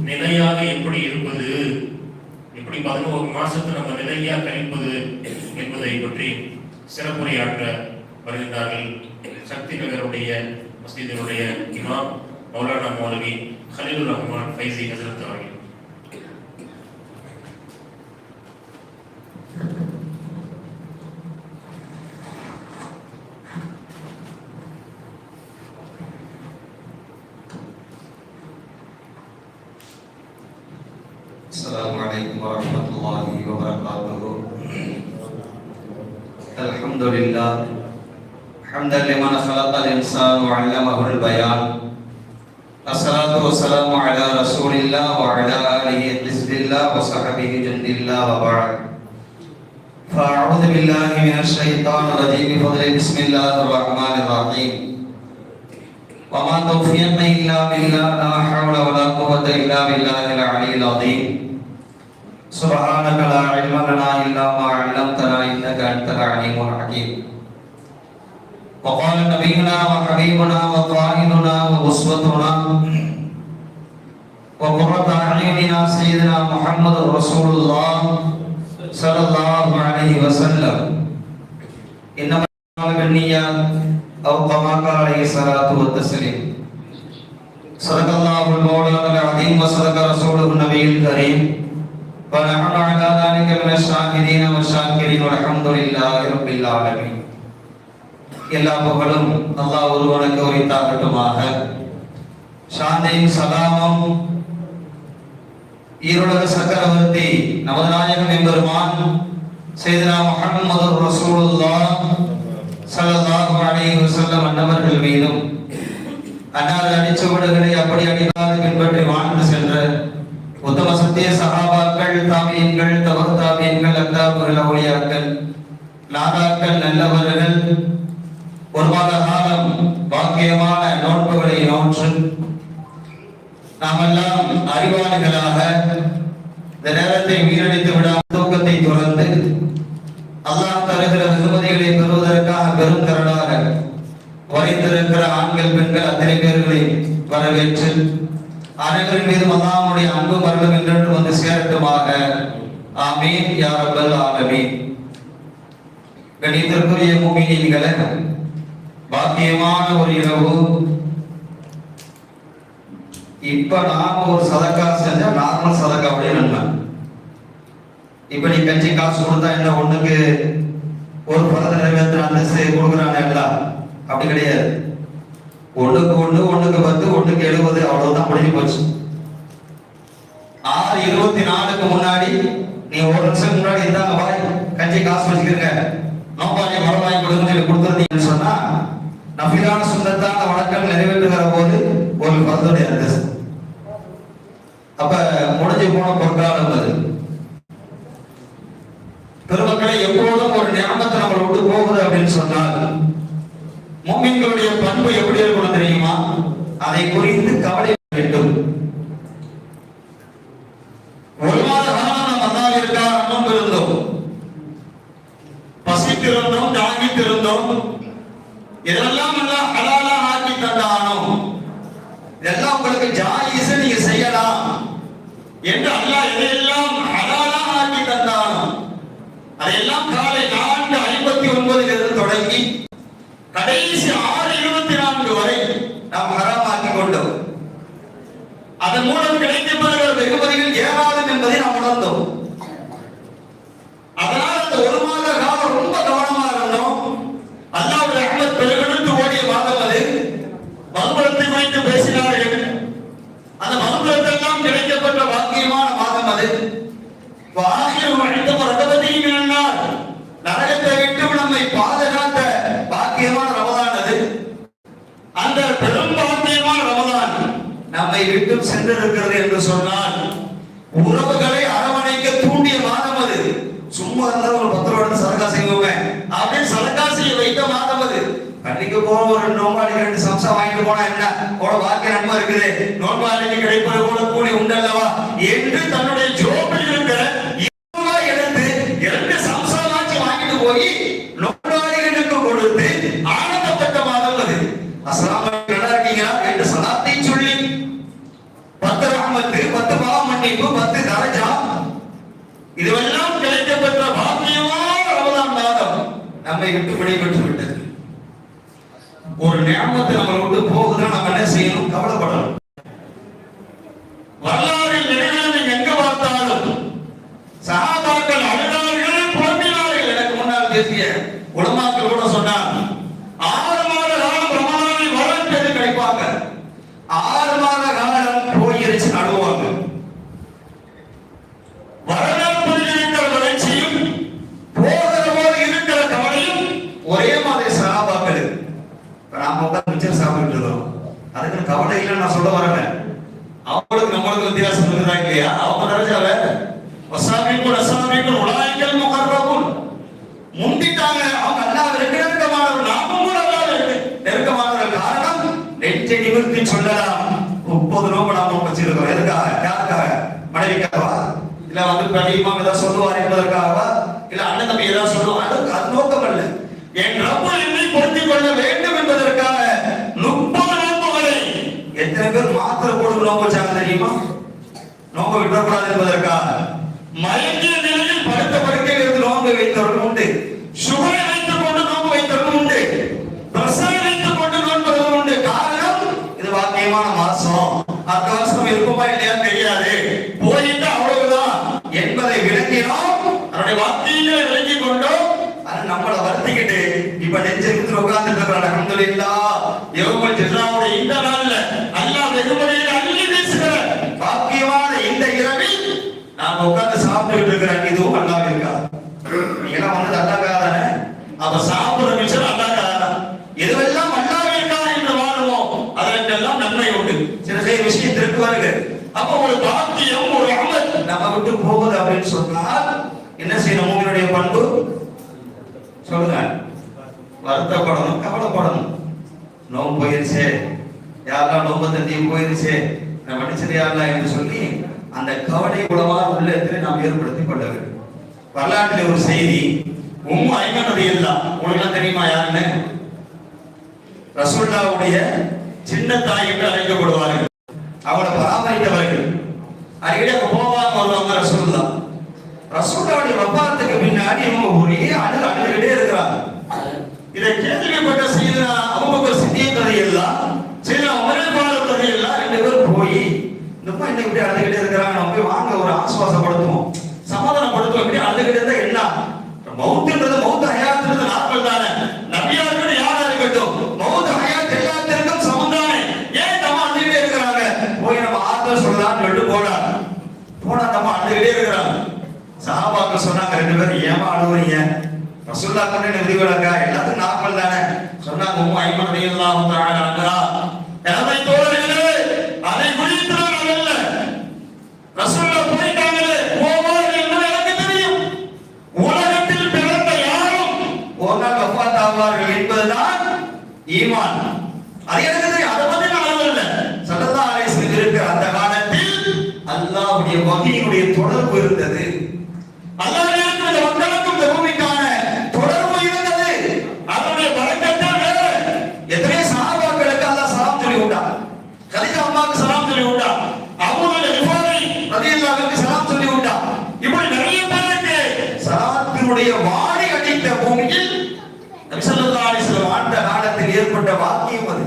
நிலையாக எப்படி இருப்பது, எப்படி 11 மாசத்தை நம்ம நிலையாக கழிப்பது என்பதை பற்றி சிறப்புரையாற்ற வருகின்றார்கள் சக்தி நகருடைய மஸ்ஜிதினுடைய இமாம் மௌலானா மௌலவி கலீலுர் ரஹ்மான் ஃபைசி ஹஜ்ரத் அவர்கள். السلام عليكم ورحمة الله وبركاته. الحمد لله حمدا لمن خلق الإنسان وعلمه البيان. الصلاة والسلام على رسول الله وعلى آله حزب الله وصحبه جند الله وبعد. فأعوذ بالله من الشيطان الرجيم بفضل بسم الله الرحمن الرحيم. وما توفيقنا إلا بالله لا حول ولا قوة إلا بالله العلي العظيم. سبحانك لا علم لنا إلا ما علمتنا إنك أنت العليم الحكيم. وقال نبينا وحبيبنا وقائدنا وأسوتنا وقرة أعيننا سيدنا محمد رسول الله صلى الله عليه وسلم إنما بالنيات أو كما قال عليه الصلاة والتسليم. صدق الله المولانا العظيم وصدق رسوله النبي الكريم ونحن على ذلك من الشاهدين والشاكرين والحمد لله رب العالمين. எல்லா புகழும் அல்லாஹ் ஒருவனுக்கு உரித்தாகட்டுமாக. சாந்தியும் சலாமும் ஈருலக சக்கரவர்த்தி நமது நாயகம் எம்பெருமான் சையதுனா முஹம்மது ரசூலுல்லாஹ் ஸல்லல்லாஹு அலைஹி வஸல்லம் அன்னவர்கள் மீதும் அன்னார் அடிச்சுவடுகளை அப்படி அடிக்காது பின்பற்றி வாழ்ந்து சென்ற உத்தம சத்திய சஹாபாக்கள், தாபியீன்கள், தபு தாபியீன்கள், அக்தாபுகள், அவுலியாக்கள், நாதாக்கள், நல்லவர்கள் ஒரு மாத காலம் பாக்கியமான நோன்புகளை நோற்று நாமெல்லாம் அறிவாளிகளாக இந்த நேரத்தை வீணடித்து விடாமல் தூக்கத்தை துறந்து அல்லாஹ் தருகிற வெகுமதிகளை பெறுவதற்காக பெரும் திரளாக வரைந்திருக்கிற ஆண்கள், பெண்கள் அத்தனை பேர்களை வரவேற்று அனைவரின் மீதும் அல்லாஹ்வுடைய அன்பு மரணம் என்றென்று வந்து சேரட்டுமாக. ஆமீன் யா ரப்பல் ஆலமீன். கணிதற்குரிய முஃமினீன்களே, பாக்கியமான ஒரு இரவு. இப்ப நாம ஒரு சதக்கா செஞ்சா நார்மல் சதக்காவுடைய நன்மை. இப்ப நீ கஞ்சி காசு கொடுத்தா என்ன ஒண்ணுக்கு ஒரு பரத நிறைவேற்ற அந்தஸ்து கொடுக்குறாங்க எல்லாம் அப்படி கிடையாது. ஒண்ணுக்கு 1, ஒண்ணுக்கு 10, ஒண்ணுக்கு 70 அவ்வளவுதான் முடிஞ்சு போச்சு. 6:24க்கு முன்னாடி நீ ஒரு நிமிஷம் முன்னாடி இருந்தாங்க பாய் கஞ்சி காசு வச்சுக்கிறங்க நோம்பாளி மரம் வாங்கி கொடுங்க கொடுத்துருந்தீங்கன்னு சொன்னா நஃபிலான சுன்னத்தான வணக்கம் நிறைவேற்றுகிற போது ஒரு பரதுடைய அந்தஸ்து. அப்ப முடிஞ்சு போன பொற்காலம் அது. பெருமக்களை எப்போதும் ஒரு ஞாபகத்தை நம்மளை விட்டு போகுது அப்படின்னு சொன்னால் முஃமின்களுடைய பண்பு எப்படி இருக்கணும் தெரியுமா? அதை குறித்து கவலை வேண்டும். ஒரு மாத காலம் நாம் அல்லாஹ்விற்காக நோன்பு இருந்தோம், பசித்திருந்தோம், தாகித்திருந்தோம். இதெல்லாம் அல்லாஹ் ஹலாலா ஆக்கி தந்தானோ இதெல்லாம் உங்களுக்கு ஜாயிஸ், நீங்க செய்யலாம் என்று அல்லாஹ் எதையெல்லாம் ஹலாலா ஆக்கி தந்தானோ அதையெல்லாம் காலை 4:59 தொடங்கி கடைசி 6:24 வரை நாம் ஹராமாக்கி கொண்டோம். அதன் மூலம் கிடைக்கப்படுகிற வெகுமதிகள் ஏராளம் என்பதை நாம் உணர்ந்தோம். அதனால் அந்த ஒரு மாத காலம் ரொம்ப கவனமா இருந்தோம். அல்லாஹ்வுடைய ரஹ்மத் பெருகெடுத்து ஓடிய மாதம் அது. மறுபுறத்தை வைத்து பேசினார்கள். அந்த மறுபுறத்தெல்லாம் கிடைக்கப்பட்ட பாக்கியமான மாதம் அது. நரகத்தை விட்டு நம்மை பாதுகாத்த பாக்கியமான ரமதான் அது. அந்த பெரும் பாக்கியமான ரமதான் நம்மை விட்டு சென்றிருக்கிறது என்று சொன்னால் உறவுகளை அரவணைக்க தூண்டிய மாதம் அது. சும்மா இருந்தா ஒரு 10 ரூபாய் சரக்கா செய்வோமே அப்படின்னு சரக்கா செய்ய வைத்த மாதம் அது. கண்டிக்கு போற ஒரு நோம்பாளி 2 சம்சா வாங்கிட்டு போனா என்ன போட பாக்கிய நன்மை இருக்குது, நோம்பாளிக்கு கிடைப்பது போல கூலி உண்டல்லவா என்று தன்னுடைய ஜோபில் இருக்கிற எடுத்து 2 சம்சா வாங்கிட்டு போய் நோம்பாளிகளுக்கு கொடுத்து ஆனந்தப்பட்ட மாதம் அது. அஸ்ஸலாமு அலைக்கும் நல்லா இருக்கீங்களா என்று சலாத்தை சொல்லி 10 ரஹ்மத்து 10 இதுவெல்லாம் கிடைக்கப்பெற்ற பாக்கியமான ரமலான் மாதம் நம்மை விட்டு விடைபெற்று விட்டது. ஒரு நியமத்தை நம்ம விட்டு போகுதுன்னா நம்ம என்ன செய்யணும்? கவலைப்படணும். வரலாறில் நிகழ்வுகள் எங்க பார்த்தாலும் சஹாபாக்கள் அழுதார்கள், புலம்பினார்கள். எனக்கு முன்னால் பேசிய உலமாக்கள் கூட சொன்னாங்க, 6 மாத காலம் ரமலானில் வரப்பெற்று கிடைப்பாங்க, 6 மாத காலம் போயிருச்சு அழுவாங்க. வரலாற்றில் இருக்கிற வளர்ச்சியும் போகிற போது இருக்கிற கவலையும் ஒரே மாதிரி சஹாபாக்கள். நாம உட்கார்ந்து மிச்சம் சாப்பிட்டு இருக்கோம், அதுக்கு கவலை இல்லைன்னு நான் சொல்ல வரல. அவங்களுக்கு நம்மளுக்கு வித்தியாசம் இருக்குதா இல்லையா? அவங்க தரஜால வசாபிக்குள் அசாபிக்குள் உலாய்கள் முகர்ரபுன் முந்திட்டாங்க. அவங்க அல்லாஹ்விற்கு நெருக்கமானவர், நாமும் கூட அல்லாஹ்விற்கு நெருக்கமானவர். காரணம், நெஞ்சை நிமிர்த்தி சொல்லலாம் 30 நோம்பு நாம வச்சிருக்கோம். எதுக்காக? யாருக்காக? மனைவிக்காகவா? இல்ல வந்து பிரதீபம் ஏதாவது சொல்லுவார் என்பதற்காகவா? இல்ல அண்ணன் தம்பி ஏதாவது சொல்லுவார், அது நோக்கம் அல்ல. என் ரப்பு என்னை பொருத்திக் கொள்ள வேண்டும் என்பதற்காக 30 நோம்புகளை எத்தனை பேர் மாத்திரை போட்டு நோம்பு வச்சாங்க தெரியுமா? நோம்பு விடக்கூடாது என்பதற்காக. மயங்கிய நிலையில் படுத்த படுக்கையில் இருந்து நோம்பு வைத்தவர்கள் உண்டு, சுகரை வைத்துக் கொண்டு நோம்பு வைத்தவர்கள் உண்டு, பிரசரை வைத்துக் கொண்டு நோன்பவர்கள் உண்டு. காரணம், இது வாக்கியமான மாசம், அடுத்த வருஷம் இருக்குமா இல்லையா தெரியாது, போயிட்டு அவ்வளவுதான் என்பதை விளங்கினோம். அவருடைய வாக்கியங்களை விளங்கிக் கொண்டோம். அது நம்மளை வருத்திக்கிட்டு இப்ப நெஞ்சிருக்கிற உட்கார்ந்துட்டு இருக்கிறாங்க. அல்ஹம்துலில்லாஹ், யௌமுல் ஜும்ஆவுடைய இந்த நாள்ல அல்லாஹ் வெகுமதியை அள்ளி வீசுகிற பாக்கியமான இந்த இரவில் நாம உட்கார்ந்து சாப்பிட்டுட்டு இருக்கிறோம். இதுவும் அல்லாஹ் இருக்கா? நீங்க வந்து அல்லாஹ் தானே, அப்ப சாப்பிடுற விஷயம் அல்லாஹ் தானே. எதுவெல்லாம் அல்லாஹ் இருக்கா என்று வாழுவோம், அதற்கெல்லாம் நன்மை உண்டு. சில விஷயத்திற்கு வருக. அப்ப ஒரு பாக்கியம், ஒரு அமல் நம்ம விட்டு போகுது அப்படின்னு சொன்னால் என்ன செய்யணும்? மூமினுடைய பண்பு சொல்லுங்க. வருத்தப்படணும், கவலைப்படணும். நோம்பு போயிருச்சு, யாரெல்லாம் நோம்பு தந்தியும் போயிருச்சு, நான் மன்னிச்சது யாரெல்லாம் என்று சொல்லி அந்த கவலை குணமாக உள்ளத்தில் நாம் ஏற்படுத்திக் கொள்ள வேண்டும். வரலாற்றில் ஒரு செய்தி, ஐமன் ரலியல்லாஹு அன்ஹு, உங்களுக்கு தெரியுமா யாருன்னு? ரசூலுல்லாஹ்வுடைய சின்ன தாய் என்று அழைக்கப்படுவார்கள். அவளை பராமரித்தவர்கள். அடிக்கடி அங்க போவாங்க, வருவாங்க ரசூலுல்லாஹ். ரசூலுல்லாஹ்வுடைய வஃபாத்துக்கு பின்னாடி இவங்க ஒரே அழுதுகிட்டே இருக்கிறாங்க. இதை கேள்விப்பட்ட சையதுனா அபூபக்கர் சித்திக் ரலியல்லாஹு அன்ஹு, சையதுனா உமர் ஃபாரூக் ரலியல்லாஹு அன்ஹு ரெண்டு பேரும் போய் இந்த என்ன இப்படி அழுதுகிட்டே இருக்கிறாங்க, நம்ம போய் வாங்க ஒரு ஆசுவாசப்படுத்துவோம், சமாதானப்படுத்துவோம். இப்படி அழுதுகிட்டே இருந்தா என்ன? மௌத்துன்றது, மௌத் ஹயாத்துன்றது நாட்கள் தானே. நபியா இருக்கட்டும், யாரா இருக்கட்டும், மௌத் ஹயாத் எல்லாத்திற்கும் சமந்தானே. ஏன் நம்ம அழுதுகிட்டே இருக்கிறாங்க? போய் நம்ம ஆறுதல் சொல்லலாம்னு சொல்லிட்டு போனா நம்ம அழுதுகிட்டே இருக்கிறாங்க. சஹாபாக்கள் சொன்னாங்க, ரெண்டு பேரும் ஏமா அழுவுறீங்க? ரசூலுல்லாஹ் சொன்ன விதிவிலக்கா? எல்லாத்துக்கும் நாட்கள் தானே சொன்னாங்க. ஐமன் ரலியல்லாஹு தஆலா அன்ஹா, எனவே தோழர்களே, அதை குறித்து நான் அல்ல, ரசூலுல்லாஹ் போயிட்டாங்களே, போவார் என்று எனக்கு தெரியும். உலகத்தில் பிறந்த யாரும் ஒரு நாள் வஃபாத் ஆவார்கள் என்பதுதான் ஈமான். அது எனக்கு தெரியும், அதை பத்தி நான் அல்ல. ஸல்லல்லாஹு அலைஹி வஸல்லம் இருக்கிற அந்த காலத்தில் அல்லாஹ்வுடைய வஹீயுடைய தொடர்பு இருந்தது. அல்லாஹ் இருக்கிற மக்களுக்கும் இந்த பூமிக்கான தொடர்பு இருந்தது. அதனுடைய பரக்கத்தே வேற. எத்தனை சஹாபாக்களுக்கு அல்லாஹ் சலாம் சொல்லி விட்டார். கதீஜா அம்மாவுக்கு சலாம் சொல்லி விட்டார். அபூபக்கர் ரிஃபாயி ரலியல்லாஹு அன்ஹு சலாம் சொல்லி விட்டார். இப்படி நிறைய பேருக்கு சலாத்தினுடைய வாணி அடித்த பூமியில் நபி ஸல்லல்லாஹு அலைஹி வஸல்லம் ஆண்ட காலத்தில் ஏற்பட்ட வாக்கியம் அது.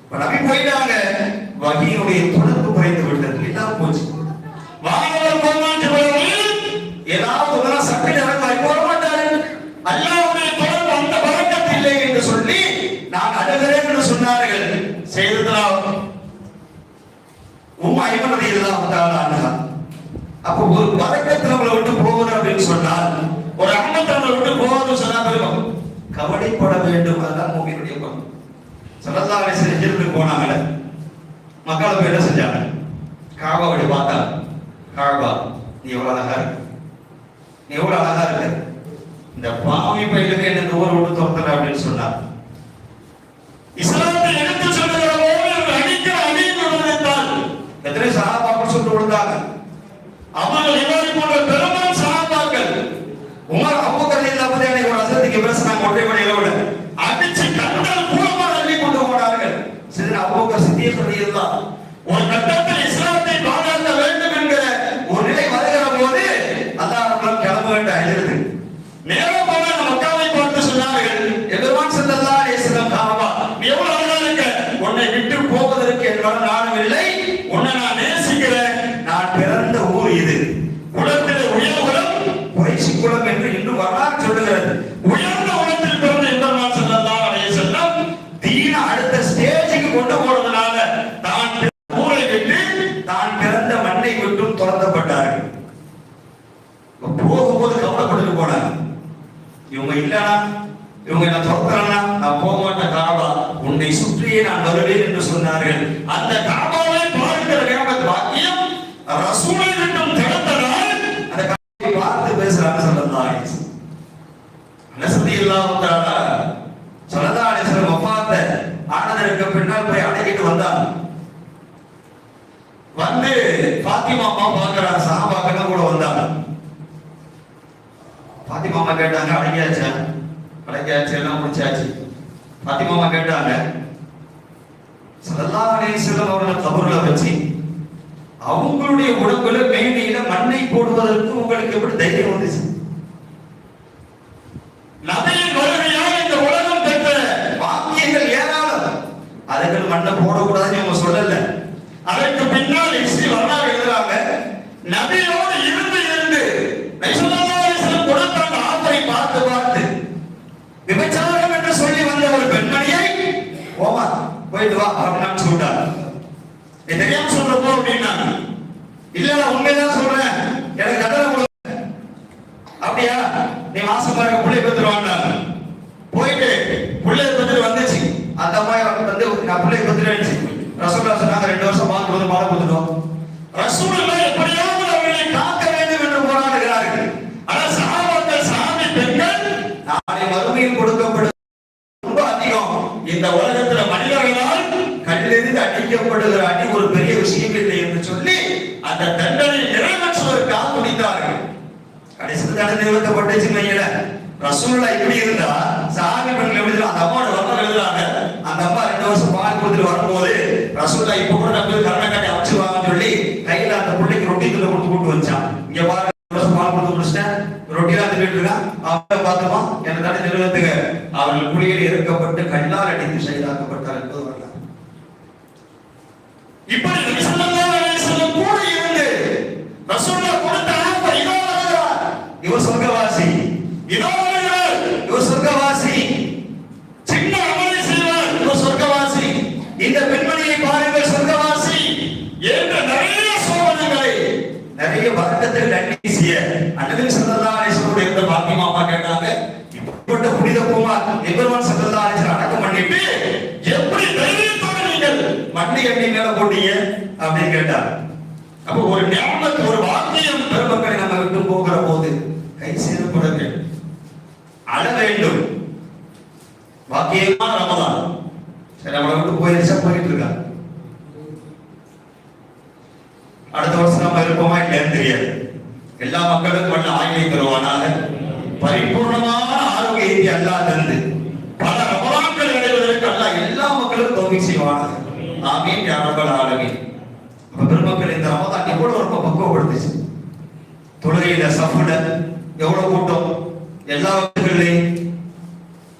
இப்ப நபி போயிட்டாங்க, வஹீயுடைய தொடர்பு குறைந்து விட்டது, எல்லாம் போச்சு. வானவர் கோமாஞ்சு போய் ஏதாவது ஒரு சட்டை இறங்கி போட மாட்டாரு. அல்லாஹ்வுடைய தொடர்பு அந்த பரக்கத் இல்லை என்று சொல்லி நான் அழுகிறேன் என்று சொன்னார்கள். செய்ததா ஐமன் ரலியல்லாஹு தஆலா அன்ஹா. அப்ப ஒரு பரக்கத் நம்மளை விட்டு போகுது அப்படின்னு சொன்னால், ஒரு ரஹ்மத் நம்மளை விட்டு போகுதுன்னு சொன்னா பெருமை கவலைப்பட வேண்டும். அதுதான் மூமினுடைய பண்பு. ஸல்லல்லாஹு அலைஹி வஸல்லம் ஹிஜ்ரத்துக்கு போனாங்கல, மக்களை போய் என்ன செஞ்சாங்க? காபாவை பார்த்தா, காபா நீ எவ்வளவு அழகா இருக்கு, நீ எவ்வளவு அழகா இருக்கு, இந்த பாவி பையனுக்கு என்ன ஊரை விட்டு துரத்தல அப்படின்னு சொன்னார். இஸ்லாத்தை எடுத்து சொல்லுகிற போது அடிக்கிற அடிக்கு விழுந்தால் எத்தனை சஹாபாக்கள் சுட்டு விழுந்தாங்க. அவர்கள் இவரை போன்ற பெரும்பாலும் சஹாபாக்கள் உமர் அபூபக்கர் ரலியல்லாஹு அன்ஹு ஒரு அசத்துக்கு பேசினாங்க, ஒற்றை மணியில விட அடிச்சு கண்டால் கூலமாக அள்ளி கொண்டு போனார்கள். சையதுனா அபூபக்கர் சித்திக் ரலியல்லாஹு அன்ஹு ஒரு கட்டத்தில் இஸ்லாத்தை பாதுகாக்க வேண்டும் என்கிற ஒரு நிலை வருகிற போது அல்லாஹ் மண்ணை விட்டும் துரத்தப்பட்டார்கள். போகும்போது கவலைப்பட்டு போனாங்க. இவங்க இல்லனா, இவங்க என்ன துரத்துறானா, நான் போக மாட்டேன் காபா, உன்னை சுற்றியே நான் வருவேன் என்று சொன்னார்கள். அந்த காபாவை பார்க்கிற நேரத்து வாக்கியம் ரசூலை விட்டும் திறந்ததால் அந்த காபாவை பார்த்து பேசுறாங்க ஸல்லல்லாஹு அலைஹி வஸல்லம். அனஸ் ரலியல்லாஹு தஆலா ஸல்லல்லாஹு அலைஹி வஸல்லம் வஃபாத் ஆனதற்கு பின்னால் போய் அடக்கிட்டு வந்தாங்க. வந்து பாத்திமா அம்மா பார்க்கறாங்க, சஹாபாக்கள் கூட வந்தாங்க. பாத்திமா அம்மா கேட்டாங்க, அடங்கியாச்சா? அடங்கியாச்சு, எல்லாம் முடிச்சாச்சு. பாத்திமா அம்மா கேட்டாங்க, ஸல்லல்லாஹு அலைஹி வஸல்லம் அவர்களை கபர்ல வச்சு அவங்களுடைய உடம்புல மேனியில மண்ணை போடுவதற்கு உங்களுக்கு எப்படி தைரியம் வந்துச்சு? நபியின் வருகையால் இந்த உலகம் பெற்ற வாக்கியங்கள் ஏராளம். அதுக்கு மண்ணை போடக்கூடாதுன்னு அவங்க சொல்லல. அதற்கு பின்னால் வரலாறு எழுதுறாங்க, நபியோடு இருந்து கொடுத்த அந்த ஆஃபரை பார்த்து பார்த்து விபச்சாரம் என்று சொல்லி வந்த ஒரு பெண்மணியை போமா போயிட்டு வா அப்படின்னு சொல்லிட்டாங்க. தெரியாம சொல்றப்போ அப்படின்னா இல்ல உண்மைதான் சொல்றேன், எனக்கு தண்டனை கொடுங்க. அப்படியா, நீ மாசமா இருக்க பிள்ளை பெற்றுருவாங்க. போயிட்டு பிள்ளை பெற்று வந்துச்சு. அந்த அம்மா வந்து நான் பிள்ளை பெற்றுச்சு. ரசூலுல்லாஹ் சொன்னாங்க 2 வருஷம் பால் கொடுத்து பால் கொடுத்துட்டோம். ரசூலுல்லாஹ் எப்படியாவது அவர்களை காக்க வேண்டும் என்று போராடுகிறார்கள். ஆனால் சஹாபாக்கள் சாமி பெண்கள் நாளை மறுமையில் கொடுக்கப்படும் ரொம்ப அதிகம். இந்த உலகத்துல மனிதர்களால் கல்லெறிந்து அடிக்கப்படுகிற அடி ஒரு பெரிய விஷயம் இல்லை என்று சொல்லி அந்த தண்டனை நிறைவேற்றுவதற்காக துடித்தார்கள். கடைசியில் தண்டனை நிறைவேற்றப்பட்டுச்சு வையல. ரசூலுல்லாஹ் இப்படி இருந்தா சஹாபி பெண்கள் எப்படி அந்த அம்மாவோட வரலாறு எழுதுறாங்க. அந்த அம்மா 2 வருஷம் பால் கொடுத்துட்டு வரும்போது ரசூலுல்லாஹ் இப்ப கூட நம்ம கரணை காட்டி அடிச்சுவாங்கன்னு சொல்லி கையில அந்த பிள்ளைக்கு ரொட்டி துள்ள கொடுத்து கூட்டு வச்சான். இங்க பாருங்க, 2 வருஷம் பால் கொடுத்து முடிச்சிட்டேன், ரொட்டிலாம் தின்னுட்டு இருக்கான். அவன் பார்த்துமா என்ன தானே நிறுவனத்துக்கு அவர்கள் குழியில் இறக்கப்பட்டு கல்லால் அடித்து ஷஹீதாக்கப்பட்டார் என்பது வரலாறு. இப்படி நபி ஸல்லல்லாஹு அலைஹி வஸல்லம் கூட இருந்து ரசூலுல்லாஹ் கொடுத்த ஆஃபர் இதோ வருகிறார், இவர் சொர்க்கவாசி, இதோ வருகிறார், இவர் சொர்க்கவாசி, சின்ன அமலை செய்வார், இவர் சொர்க்கவாசி, இந்த பெண்மணியை பாருங்கள் சொர்க்கவாசி என்ற நிறைய சோதனைகளை நிறைய வர்க்கத்தில் நன்னிசிய நபி ஸல்லல்லாஹு அலைஹி வஸல்லம் இருந்த பாத்திமா அம்மா கேட்டாங்க, இப்படிப்பட்ட புனித குமார் எபெருமான் ஸல்லல்லாஹு அலைஹி வஸல்லம் அடக்கம் பண்ணிட்டு எப்படி தைரியத்தோட நீங்கள் மண்ணை எண்ணி மேல போட்டீங்க அப்படின்னு கேட்டார். அப்போ ஒரு நியமத், ஒரு வாக்கியம் பெருமக்களை நம்ம விட்டு போகிற போது கை சேதப்படுங்க, அழ வேண்டும். வாக்கியமான ரமதான் சரி நம்மளை விட்டு போயிருச்சா, போயிட்டு இருக்கா. அடுத்த வருஷம் நம்ம இருப்போமா இல்லைன்னு தெரியாது. எல்லா மக்களுக்கும் நல்ல ஆயுளை தருவானாக, பரிபூர்ணமான ஆரோக்கியத்தை அல்லாஹ் தந்து பல ரமலான்கள் அடைவதற்கு அல்லாஹ் எல்லா மக்களுக்கும் தௌஃபீக் செய்வானாக. ஆமீன் யா ரப்பல் ஆலமீன். அப்ப பெருமக்கள் இந்த ரமதான் எவ்வளவு ரொம்ப பக்குவப்படுத்துச்சு. தொழுகையில சஃப்ல எவ்வளவு கூட்டம், எல்லா வகைகளையும்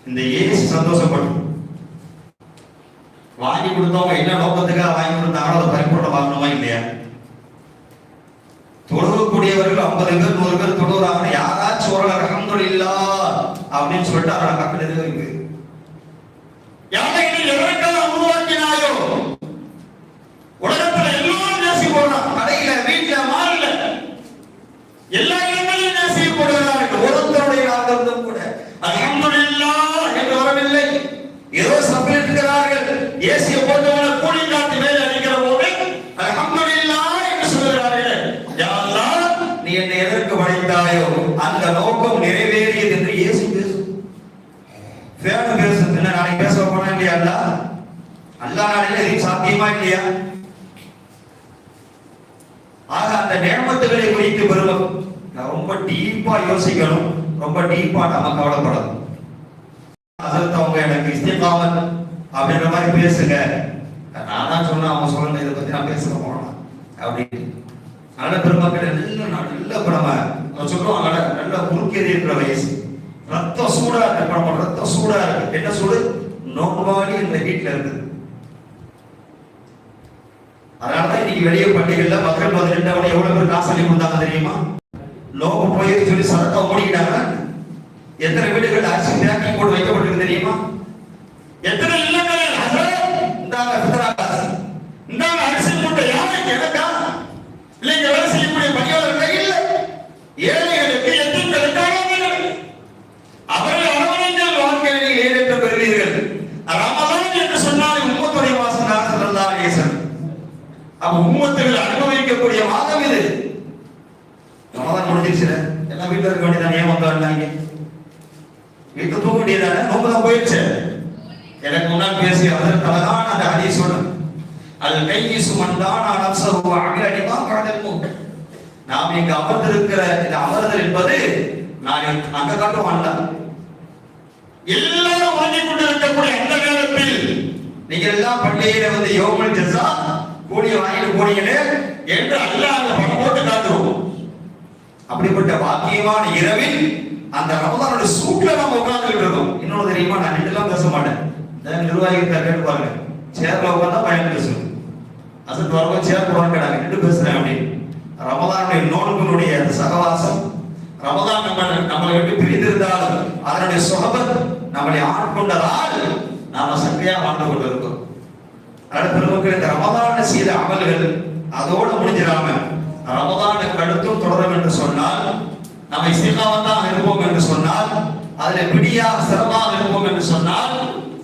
இந்த இயேசு சந்தோஷப்படும். வாங்கி கொடுத்தவங்க என்ன நோக்கத்துக்காக வாங்கி கொடுத்தாங்களோ அதை பரிபூர்ணம் வாங்கணுமா இல்லையா? தொழுகக்கூடியவர்கள் 50 பேர் 100 பேர் தொழுகிறாங்க, யாராச்சும் ஒரு அல்ஹம்துலில்லாஹ் அப்படின்னு சொல்லிட்டு அவரை மக்கள் எதிர்க்கு யாரை எதற்காக உருவாக்கினாயோ உலகத்துல எல்லோரும் நேசி போடுறான், கடையில வீட்டுல மாறல எல்லா இடங்களிலும் நேசி போடுகிறார்கள். ஒருத்தருடைய நாளிலும் கூட அல்ஹம்துலில்லாஹ் என்று வரவில்லை. ஏதோ சபையில் இருக்கிறார்கள், ஏசிய போட்டவன கூலி காட்டி மேலே அடிக்கிற போது அல்ஹம்துலில்லாஹ் என்று சொல்கிறார்கள். யா அல்லாஹ், நீ என்னை எதற்கு படைத்தாயோ அந்த நோக்கம் நிறைவேறியது என்று இயேசு பேசும். வேறு பேசும் என்ன நாளைக்கு பேச போனா இல்லையா? அல்லாஹ் நாளையில இது சாத்தியமா இல்லையா? ஆக அந்த நேமத்துகளை குறித்து பெருமம் ரொம்ப டீப்பா யோசிக்கணும், ரொம்ப டீப்பா நம்ம கவலைப்படணும். அவங்க எனக்கு இஸ்திகாமத் அப்படின்ற மாதிரி பேசுங்க, நான் தான் சொன்னேன் அவங்க சொல்லணும், இதை பத்தி நான் பேச போனோம் அப்படின்னு. நல்ல பெருமக்கள் நல்ல நம்ம சொல்லுவாங்க, நல்ல முறுக்கேறி இருக்கிற வயசு, ரத்தம் சூடா இருக்கு, ரத்தம் சூடா இருக்கு. என்ன சூடு? நோம்பாளி இந்த வீட்டுல இருக்குது. அதனாலதான் இன்னைக்கு வெளியே பண்டிகைல மக்கள் 12 அவனை எவ்வளவு பேர் காசு அள்ளி கொடுத்தாங்க தெரியுமா? நோக்கு போய் சொல்லி சரக்கா ஓடிக்கிட்டாங்க. எத்தனை வீடுகள் அரிசி தேக்கி போட்டு வைக்கப்பட்டிருக்கு தெரியுமா? எத்தனை இல்லங்கள் இந்தாங்க ஃபித்ரா காசு, இந்தாங்க அரிசி மூட்டை, யாருக்கு எனக்கா? ரமதான் முடிஞ்சிருச்சு, எல்லாம் வீட்டுல இருக்க வேண்டியதானே, ஏன் வந்தாங்க வீட்டுல தூங்க வேண்டியதானே, நோம்பு தான் போயிடுச்சு. எனக்கு முன்னால் பேசிய அதற்கு அழகான அந்த ஹதீஸ் சொன்ன அல் கையிசு மன்தான நஃப்ஸஹு அமிலனிமா கஅதல்மு. நாம் இங்கு அமர்ந்திருக்கிற இந்த அமர்தல் என்பது நான் அங்க காட்ட மாட்டேன். எல்லாரும் உறங்கிக் கொண்டிருக்கக்கூடிய அந்த நேரத்தில் நீங்க எல்லாம் பள்ளியில வந்து யோமுல் ஜஸா கூடிய வாங்கிட்டு போனீங்களே என்று அல்லாஹ் அந்த படம் போட்டு காட்டுவோம். அப்படிப்பட்ட பாக்கியமான இரவில் அந்த ரமதானோட சூட்ல நம்ம உட்கார்ந்துட்டு இருக்கோம். இன்னொரு தெரியுமா, நான் இதெல்லாம் பேச மாட்டேன். நிர்வாகிகள் கேட்டு பாருங்க, சேர்ல உட்கார்ந்தா பயன் பேசுவேன். அசல் வரவங்க சேர் போறாங்க, நான் நின்று பேசுறேன் அப்படின்னு. ரமதானுடைய நோன்புடைய அந்த சகவாசம், ரமதான் நம்மளை விட்டு பிரிந்திருந்தாலும் அதனுடைய சுகபத் நம்மளை ஆட்கொண்டதால் நாம சங்கையா வாழ்ந்து கொண்டிருக்கோம். அடுத்த பெருமக்கள், இந்த ரமதான செய்த அமல்கள் அதோடு முடிஞ்சிடாம ரமதானுக்கு அடுத்தும் தொடரும் என்று சொன்னால், நம்ம இஸ்திகாமத்தாக இருப்போம் என்று சொன்னால், அதுல பிடியா சிரமமாக இருப்போம் என்று சொன்னால்,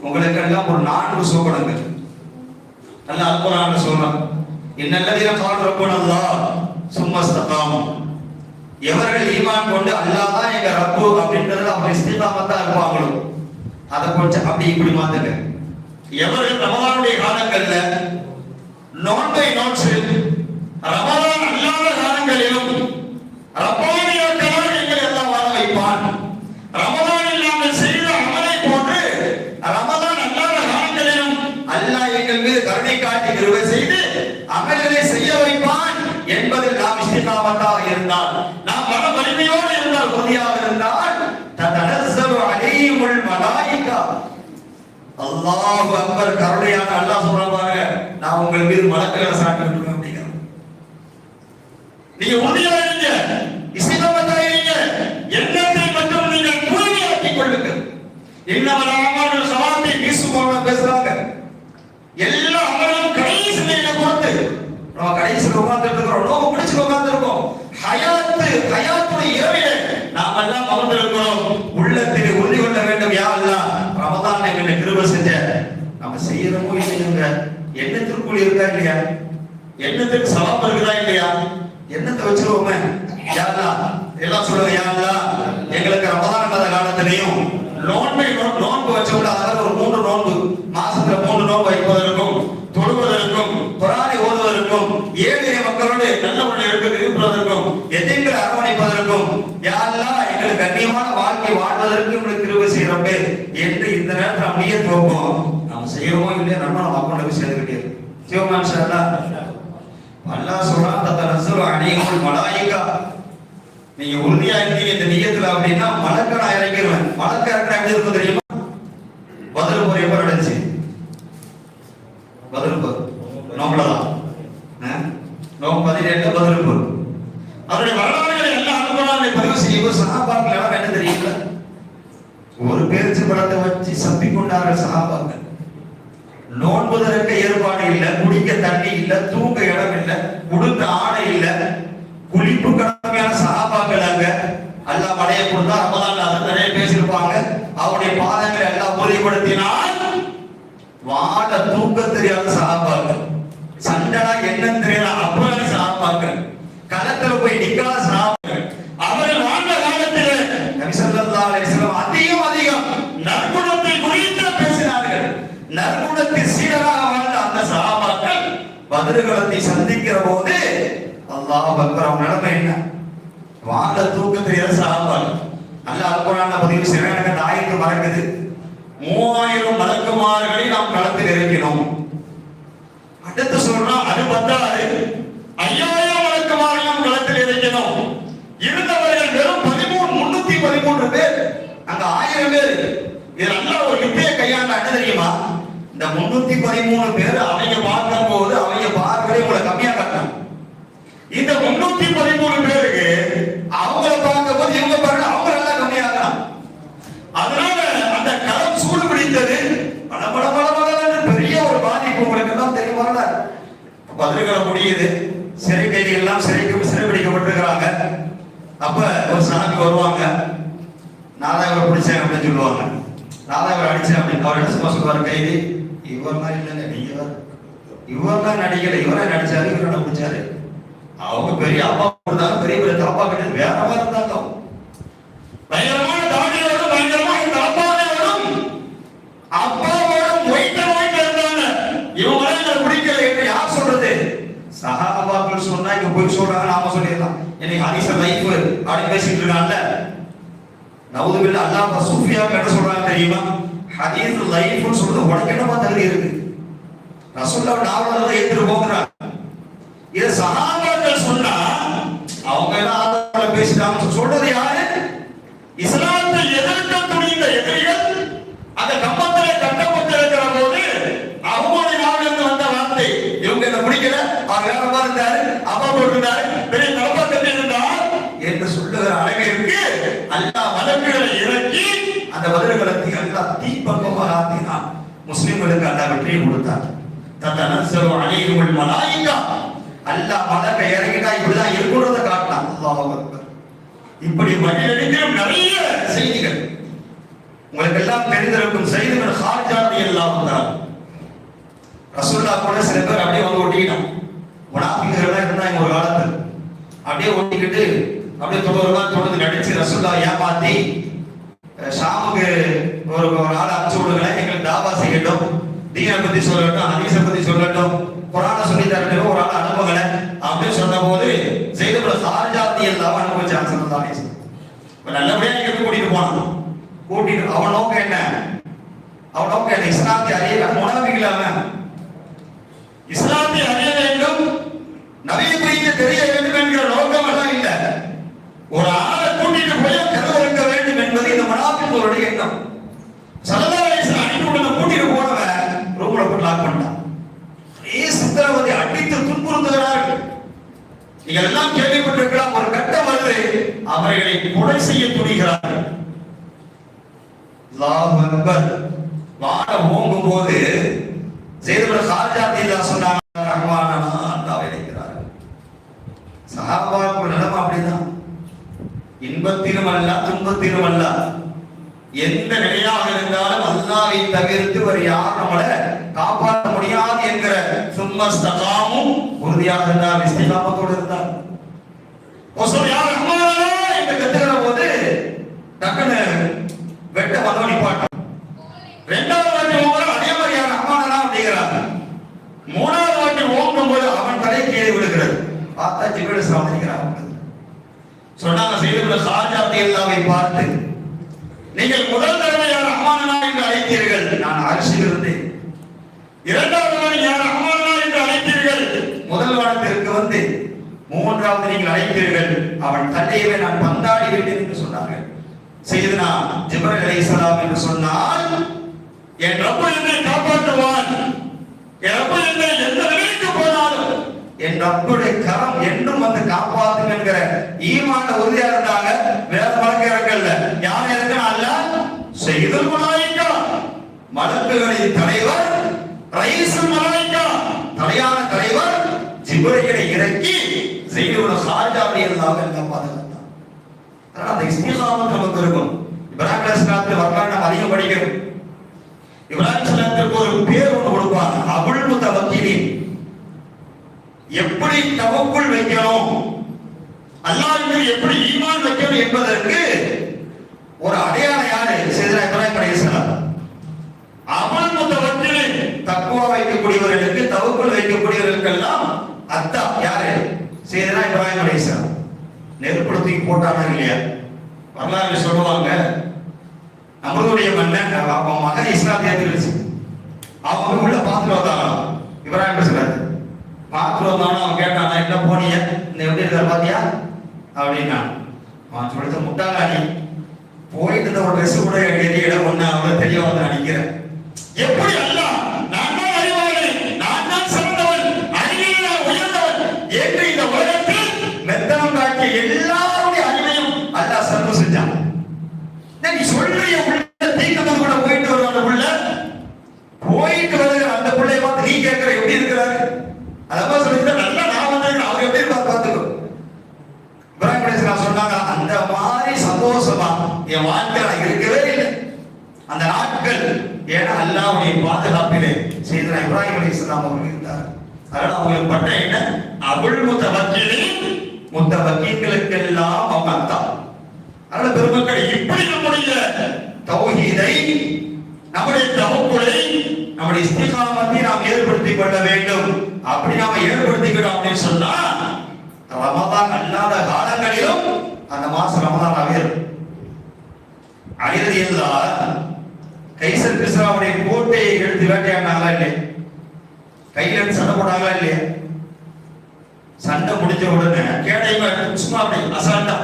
உங்களுக்கு எல்லாம் ஒரு 4 சோபனங்கள் நல்ல அல்குர்ஆன்ல சொல்றான். இன்னல்லதீன கால ரப்பனல்லாஹ் சும்ம இஸ்தகாமு. எவர்கள் ஈமான் கொண்டு அல்லாஹ் தான் எங்க ரப்பு அப்படின்றதுல அவங்க இஸ்திகாமத்தா இருப்பாங்களோ அதை கொஞ்சம் அப்படி இப்படி மாத்துங்க. எவர்கள் ரமலானுடைய காலங்கள்ல நோன்பை நோற்று ரமலான் அல்லாத காலங்களிலும் ரப்பானியாக்களாக எங்களை எல்லாம் வாழ வைப்பான். ரமலான் இல்லாமல் செய்த அமலை போன்று ரமலான் அல்லாத காலங்களிலும் அல்லாஹ் எங்கள் மீது கருணை காட்டி கிருபை செய்து அமல்களை செய்ய வைப்பான் என்பதில் நாம் இஸ்திகாமத்தாக இருந்தால், நாம் மன வலிமையோடு இருந்தால், உறுதியாக இருந்தால், ததனஸ்ஸலு அலைஹிமுல் மலாயிகா. அல்லாஹு அக்பர், கருணையான அல்லாஹ் சொல்றாங்க, நான் உங்கள் மீது மலக்குகளை சாட்டி விட்டுருவேன் அப்படிங்கிறாங்க. நீங்க உறுதியாக இருங்க, இஸ்திகாமத்தாக இருங்க, எண்ணத்தை மட்டும் நீங்கள் தூய்மையாக்கிக் கொள்ளுங்கள். இன்னமல் அமாலுல் ஸவாத்தி பிஸ்ஸுபான பேசுறாங்க. எல்லா அமலும் கடைசி நிலையில பொறுத்து நம்ம கடைசியில் உட்கார்ந்துட்டு இருக்கிறோம், நோம்பு பிடிச்சு உட்கார்ந்துருக்கோம். ஹயாத்துடைய இரவிலே நாம் எல்லாம் அமர்ந்திருக்கிறோம். உள்ளத்தில் உறுதி கொள்ள வேண்டும், யா அல்லாஹ் ரமதான் எங்களுக்கு கிருபை செஞ்ச. நம்ம செய்யறோமோ இல்லைங்க, எண்ணத்திற்குள் இருக்கா இல்லையா, எண்ணத்துக்கு சவாப் இருக்குதா இல்லையா, எண்ணத்தை வச்சிருவோமே. யா அல்லாஹ் எல்லாம் சொல்லுங்க, யா அல்லாஹ் எங்களுக்கு ரமதான் கால காலத்திலையும் நோன்பு வச்சவங்க, அதாவது ஒரு 3 நோன்பு மாசத்துல 3 நோன்பு வைப்பதற்கும் தொழுவதற்கும் குர்ஆனை ஓதுவதற்கும் ஏழை மக்களோடு நல்ல முறையில் இருப்பதற்கும் எதிர்களை அரவணைப்பதற்கும் யா அல்லாஹ் எங்களுக்கு கண்ணியமான வாழ்க்கை வாழ்வதற்கு உங்களுக்கு கிருபை செய்யறப்பே என்று இந்த நேரத்தில் நாம் நியத் வைப்போம். நாம் செய்யறோமோ இல்லையா, நம்ம அக்கௌண்ட்ல போய் சேர்த்துக்கிட்டே சிவமான் சார் அல்லாஹ் சொல்றான், ததனஸ்ஸலு அலைஹிமுல் மலாயிகா. நீங்க உறுதியா இருக்கீங்க இந்த நியத்துல அப்படின்னா மலக்க நான் இறங்கிடுவேன். மலக்க இறங்கினா எப்படி இருக்கும் தெரியுமா? பதில் போர் எப்ப நடந்துச்சு? பதில் போர் நோம்பலதான், நோம்பு 17 பதில் போர். அவருடைய வரலாறுகளை எல்லாம் அனுபவங்களை பதிவு செய்யும் சஹாபாக்கள் எல்லாம் என்ன தெரியுங்களா, ஒரு பேரிச்ச பழத்தை வச்சு சப்பி கொண்டார்கள் சஹாபாக்கள். நோன்புதற்கு ஏற்பாடு இல்ல, குடிக்க தண்ணி இல்ல, தூங்க இடம் இல்ல, உடுத்த ஆடை இல்ல, குளிப்பு கடமையான சஹாபாக்கள் அங்க அல்லாஹ் மழையை கொடுத்தா ரமலான்ல அதை நிறைய பேசியிருப்பாங்க. அவருடைய பாதங்களை எல்லாம் உறுதிப்படுத்தினால் வாட தூக்க தெரியாத சஹாபாக்கள், சண்டனா என்னன்னு தெரியல அப்புறம் சஹாபாக்கள், களத்துல போய் நிக்காத சஹாபாக்கள். அவர்கள் வாழ்ந்த காலத்தில் நபி ஸல்லல்லாஹு அலைஹி வஸல்லம் அதிகம் நற்குணத்தை குறித்து பேசினார்கள். நற்குணத்தின் சீடராக வாழ்ந்த அந்த சஹாபாக்கள் பத்ருகளத்தை சந்திக்கிற போது அல்லாஹ் அக்பர், அவங்க நிலைமை என்ன, வாங்க தூக்கத்தில் சஹாபாக்கள். அல்லாஹ் அல்குர்ஆன்ல பதிவு செய்றாங்க, எனக்கு ஆயத்து மறக்குது, 3000 மலக்குமார்களை நாம் களத்தில் இறக்கினோம். அடுத்து சொல்றான், அது பத்தாது 5000 மலக்குமாரையும் களத்தில் இறக்கினோம். இருந்தவர்கள் வெறும் 313 பேர், அங்க 1000 பேர். இது அல்லாஹ் ஒரு யுக்தியை கையாண்ட என்ன தெரியுமா, இந்த 313 பேர் அவங்க பார்க்கும் போது அவங்க பார்க்கவே உங்களை கம்மியா காட்டணும். இந்த 313 பேருக்கு அவங்கள பார்க்கும் போது இவங்க பாருங்க அவங்க நல்லா கம்மியாகலாம். அதனால அந்த களம் சூடு பிடித்தது, பல பல பல பல பெரிய ஒரு பாதிப்பு உங்களுக்கு எல்லாம் தெரியுமால. பதில்களை முடியுது, சிறை கைதிகள் எல்லாம் சிறைபிடிக்கப்பட்டிருக்கிறாங்க. அப்ப ஒரு சாமி வருவாங்க, நாதாவை பிடிச்சேன் அப்படின்னு சொல்லுவாங்க, நாதாவை அடிச்சேன் அப்படின்னு. அவர் என்ன சொல்லுவார், கைதி இவர் மாதிரி இல்லைங்க, நீங்க இவர் தான் நடிக்கல, இவரே நடிச்சாரு, இவரை பிடிச்சாரு. அவங்க பெரிய அப்பா இருந்தாங்க, பெரிய பெரிய தாப்பா கிட்ட வேற மாதிரி இருந்தாங்க. பயங்கரமான தாடியோடும் பயங்கரமான தாப்பாவோடும் அப்பாவோடும் ஒயிட்ட இருந்தாங்க. இவங்க எங்களை பிடிக்கல என்று யார் சொல்றது? சஹாபாக்கள் சொன்னா இங்க போய் சொல்றாங்க, நாம சொல்லிடலாம். இன்னைக்கு ஹதீஸ் லைஃப் அப்படி பேசிட்டு இருக்காங்கல்ல. நவுதுபில்லா அல்லாஹ் சூஃபியா என்ன சொல்றாங்க தெரியுமா? ஹதீஸ் லைஃப்னு சொல்றது உனக்கு என்னமா தகுதி இருக்கு? ரசூலுல்லாஹ் நாவலெல்லாம் ஏத்துட்டு போகிறாங்க. இத சஹாபாக்கள் சொன்னா அவங்க எல்லாம் ஆதாரத்துல பேசிட்டாங்க. சொல்றது யாரு? இஸ்லாத்தை எதிர்க்க துணிந்த எதிரிகள் அந்த கம்பத்திலே கட்டப்பட்டிருக்கிற போது அவங்களுடைய நாவிலிருந்து வந்த வார்த்தை, இவங்க என்ன பிடிக்கல, அவர் வேற மாதிரி இருந்தாரு, அப்பா போட்டிருந்தாரு, பெரிய தலப்பா கட்டி இருந்தார் என்று சொல்லுகிற அளவிற்கு அல்லாஹ் மலக்குகளை இறக்கி அந்த பதில்களுக்கு அல்லாஹ் தீபகமாக ஆக்கினான். முஸ்லிம்களுக்கு அல்லாஹ் வெற்றியை கொடுத்தார். தத்தனஸ்ஸலு அலைஹிமுல் மலாயிகா, அல்லாஹ் மலக்கை இறங்கிட்டா இப்படிதான் இருக்கிறத காட்டினான். அல்லாஹ் அக்பர். இப்படி மகிழ்ச்சியும் நிறைய செய்திகள் உங்களுக்கு எல்லாம் தெரிந்திருக்கும். செய்திகள் ஹாரிஜா ரலியல்லாஹு தஆலா ரசூலுல்லாஹ் கூட சில பேர் அப்படியே வந்து ஒட்டிக்கிட்டான். முனாஃபிக்குகள் இருந்தாங்க ஒரு காலத்துல. அப்படியே ஒட்டிக்கிட்டு அப்படியே தொடர்ந்து நடிச்சு ரசூலுல்லாஹ் ஏமாத்தி ஷாமுக்கு ஒரு ஆள் அனுப்பிச்சு விடுங்களேன், எங்களுக்கு தாவா செய்யட்டும், தீனை பத்தி சொல்லட்டும், ஹதீஸை பத்தி சொல்லட்டும், குர்ஆனை சொல்லி தரட்டும், ஒரு ஆள் அனுப்புங்களேன் அப்படின்னு சொன்ன போது ஸைத் இப்னு ஹாரிஜா ரலியல்லாஹு அன்ஹு அனுப்பிச்சாங்க ஸல்லல்லாஹு அலைஹி வஸல்லம். நல்லபடியா நீங்க கூட்டிட்டு போனான். கூட்டிட்டு அவன் நோக்கம் என்ன? அவன் நோக்கம் என்ன? இஸ்லாத்தை அறிய முனாஃபிக்குல அவன் இஸ்லாத்தை அறிய வேண்டும், நபியை குறித்து தெரிய வேண்டும் என்கிற நோக்கம் எல்லாம் இல்ல. ஒரு ஆளை கூட்டிட்டு போய் கருவறுக்க வேண்டும் என்பது இந்த முனாஃபிக்குடைய எண்ணம். ஸல்லல்லாஹு அலைஹி வஸல்லம் அடிக்குள்ள கூட்டிட்டு போனவன் ரூம்ல போட்டு லாக் பண்ணிட்டான். சித்திரவதை அடித்து துன்புறுத்துகிறார்கள். நீங்கள் எல்லாம் கேள்விப்பட்டிருக்கலாம். ஒரு கட்டம் வருது, அவர்களை கொலை செய்ய துணிகிறார்கள். அல்லாஹ் அக்பர். வானம் ஓங்கும் போது ஸைத் இப்னு ஹாரிஜா ரலியல்லாஹு சொன்னாங்க, ரஹ்மானா அல்லாஹ்வை நினைக்கிறார்கள். சஹாபாக்கள் நிலைமை அப்படிதான். இன்பத்திலும் அல்ல துன்பத்திலும் அல்ல, எந்த நிலையாக இருந்தாலும் அல்லாஹ்வை தவிர்த்து வேறு யாரும் நம்மளை காப்பாற்ற முடியாது என்கிற சும்மஸ்தகாமும் உறுதியாக இருந்தார், இஸ்திகாமத்தோடு இருந்தார். ஒசர் யா ரஹ்மானா என்று கத்துகிற போது டக்குன்னு வெட்ட வந்தவன் நிப்பாட்டான். இரண்டாவது வாட்டி ஓங்குற அதே மாதிரி யா ரஹ்மானா அப்படிங்கிறாங்க. மூணாவது வாட்டி ஓங்கும் போது அவன் தலை கீழே விழுகிறது. பார்த்தா ஜிப்ரீல் சாதிக்கிறாங்க. சொன்னாங்க ஸைத் இப்னு ஹாரிஜா ரலியல்லாஹு பார்த்து, நீங்கள் முதல் தடவை யா ரஹ்மானா என்று அழைத்தீர்கள், நான் அரிசியில் இருந்தேன். இரண்டாவது தடவை யா ரஹ்மானா என்று அழைத்தீர்கள், முதல் வானத்திற்கு வந்து. மூன்றாவது நீங்கள் அழைத்தீர்கள், அவன் தன்னையவே நான் பந்தாடி விட்டேன் என்று சொன்னார்கள். சையதுனா ஜிப்ரீல் அலைஹிஸ்ஸலாம் என்று சொன்னால், என் ரப்பு என்னை காப்பாற்றுவான், என் ரப்பு என்னை எந்த நிலைக்கு போனாலும் என் ரப்புடைய கரம் என்றும் வந்து காப்பாற்றும் என்கிற ஈமான்ல உறுதியா இருந்தாங்க. வேற மலக்குகள் யார் இருக்கணும்? அல்லாஹ் சையதுல் மலாயிகா, மலக்குகளின் தலைவர், ரயீசுல் மலாயிகா, தலையான தலைவர் ஜிப்ரீலை இறக்கி ஸைத் இப்னு ஹாரிஜா ரலியல்லாஹு அன்ஹு பாதுகாத்தார். அதனால அந்த இஸ்திகாமத் நமக்கு இருக்கும். இப்ராஹிம் அலைஹிஸ்ஸலாத்து வரலாறு நம்ம அதிகம் படிக்கிறோம். இப்ராஹிம் அலைஹிஸ்ஸலாத்துக்கு ஒரு பேர் ஒன்று கொடுப்பாங்க, அபுல் முத்தவக்கிலீன். எப்படி தவக்குள் வைக்கணும், அல்லாஹ்வின் எப்படி ஈமான் வைக்கணும் என்பதற்கு ஒரு அடையாளம் யாரு? சையதுனா இப்ராஹிம் அலைஹிஸ்ஸலாம். அபுல் முத்தவக்கிலீன், தக்வா வைக்கக்கூடியவர்களுக்கு, தவக்குள் வைக்கக்கூடியவர்களுக்கெல்லாம் அத்தா யாரு? சையதுனா இப்ராஹிம் அலைஹிஸ்ஸலாம். நெருப்புல தூக்கி போட்டாங்க இல்லையா? வரலாறு சொல்லுவாங்க, நம்மளுடைய மன்னன் அவன் மகன் இஸ்லாத்தை ஏற்றுச்சு. அவங்க உள்ள பார்த்துட்டு வந்தாங்க இப்ராஹிம் அலைஹிஸ்ஸலாம். பார்த்துட்டு வந்தாலும் அவன் கேட்டான், நான் என்ன போனீங்க, இந்த எப்படி இருக்கிற பாத்தியா அப்படின்னா. அவன் சொல்லிட்டு, முட்டாளாடி போயிட்டு இந்த ஒரு ட்ரெஸ் கூட எரியல ஒண்ணு அவன் தெரிய வந்து நினைக்கிறேன். எப்படி அல்லாஹ் நான் தான் அறிவாளி, நான் தான் சிறந்தவன், அறிவியல உயர்ந்தவன் என்று இந்த உலகத்தில் மெத்தனம் காட்டிய எல்லாருடைய அறிவையும் அல்லாஹ் சர்வ செஞ்சான். நீ சொல்றிய உள்ள தீக்கமது கூட போயிட்டு வர அந்த உள்ள போயிட்டு வருகிற அந்த பிள்ளைய பார்த்து நீ கேட்கிற எப்படி இருக்கிறாரு? அதப்பா சொல்லிட்டு நல்லா நான் வந்து அவர் எப்படி இருப்பார் பார்த்துக்கோ. இப்ராஹிம் அலைஹிஸ்ஸலாம் சொன்னாங்க, அந்த மாதிரி சந்தோஷமா என் வாழ்க்கையில இருக்கவே இல்லை அந்த நாட்கள். ஏன்னா அல்லாஹ்வுடைய பாதுகாப்பிலே சையதுனா இப்ராஹிம் அலைஹிஸ்ஸலாம் அவர்கள் இருந்தார். அதனால அவங்களுக்கு பட்ட என்ன அபுல் முத்தவக்கிலின், முத்தவக்கீல்களுக்கெல்லாம் அவங்க அத்தான். அதனால பெருமக்கள் இப்படி நம்முடைய தௌஹீதை, நம்முடைய தவக்குலை, நம்முடைய இஸ்திகாமத்தை நாம் ஏற்படுத்திக் கொள்ள வேண்டும். அப்படி நாம ஏற்படுத்திக்கிறோம் அப்படின்னு சொன்னா ரமதான் அல்லாத காலங்களிலும் அந்த மாசம் ரமதானாவே இருக்கும். அழிறது எல்லாம் கைசர் கிஸ்ராவுடைய கோட்டையை எடுத்து வேட்டையாடினாங்களா இல்லையா? கையில எடுத்து சண்டை போட்டாங்களா இல்லையா? சண்டை முடிஞ்ச உடனே கேடையுமா சும்மா அப்படி அசால்ட்டா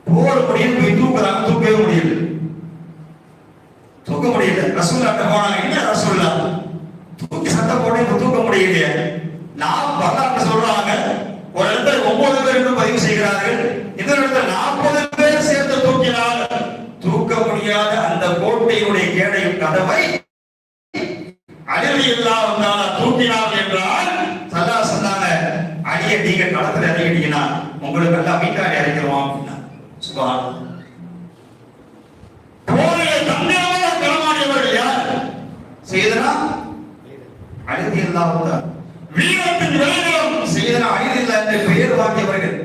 போற முடியும் போய் தூக்குறாங்க. தூக்கவே முடியல, தூக்க முடியல. ரசூல்லாட்ட போனாங்க, என்ன ரசூல்லா தூக்கி சண்டை போட்டு தூக்க முடியலையே? நான் வரலாற்று சொல்றாங்க, ஒரு இடத்துல 9 பேர் என்று பதிவு செய்கிறார்கள், இந்த இடத்துல 40 பேர் சேர்ந்து தூக்கினால் தூக்க முடியாத அந்த கோட்டையுடைய கேடையும் கதவை அழிவு எல்லாம் வந்தால் தூக்கினார் என்றால் சல்லா சொன்னாங்க, அடிய நீங்க களத்துல இறங்கிட்டீங்கன்னா உங்களுக்கு எல்லாம் மீட்டாடி இறக்கிறோம் அப்படின்னா. சுபஹான். போரில் தந்தையாக களமாடியவர்கள் யார்? செய்தனா அழிவு எல்லாம் வந்தார். வீரத்தின் விளைநிலம் செய்தனா அழிவு இல்லை என்று பெயர் வாங்கியவர்கள்.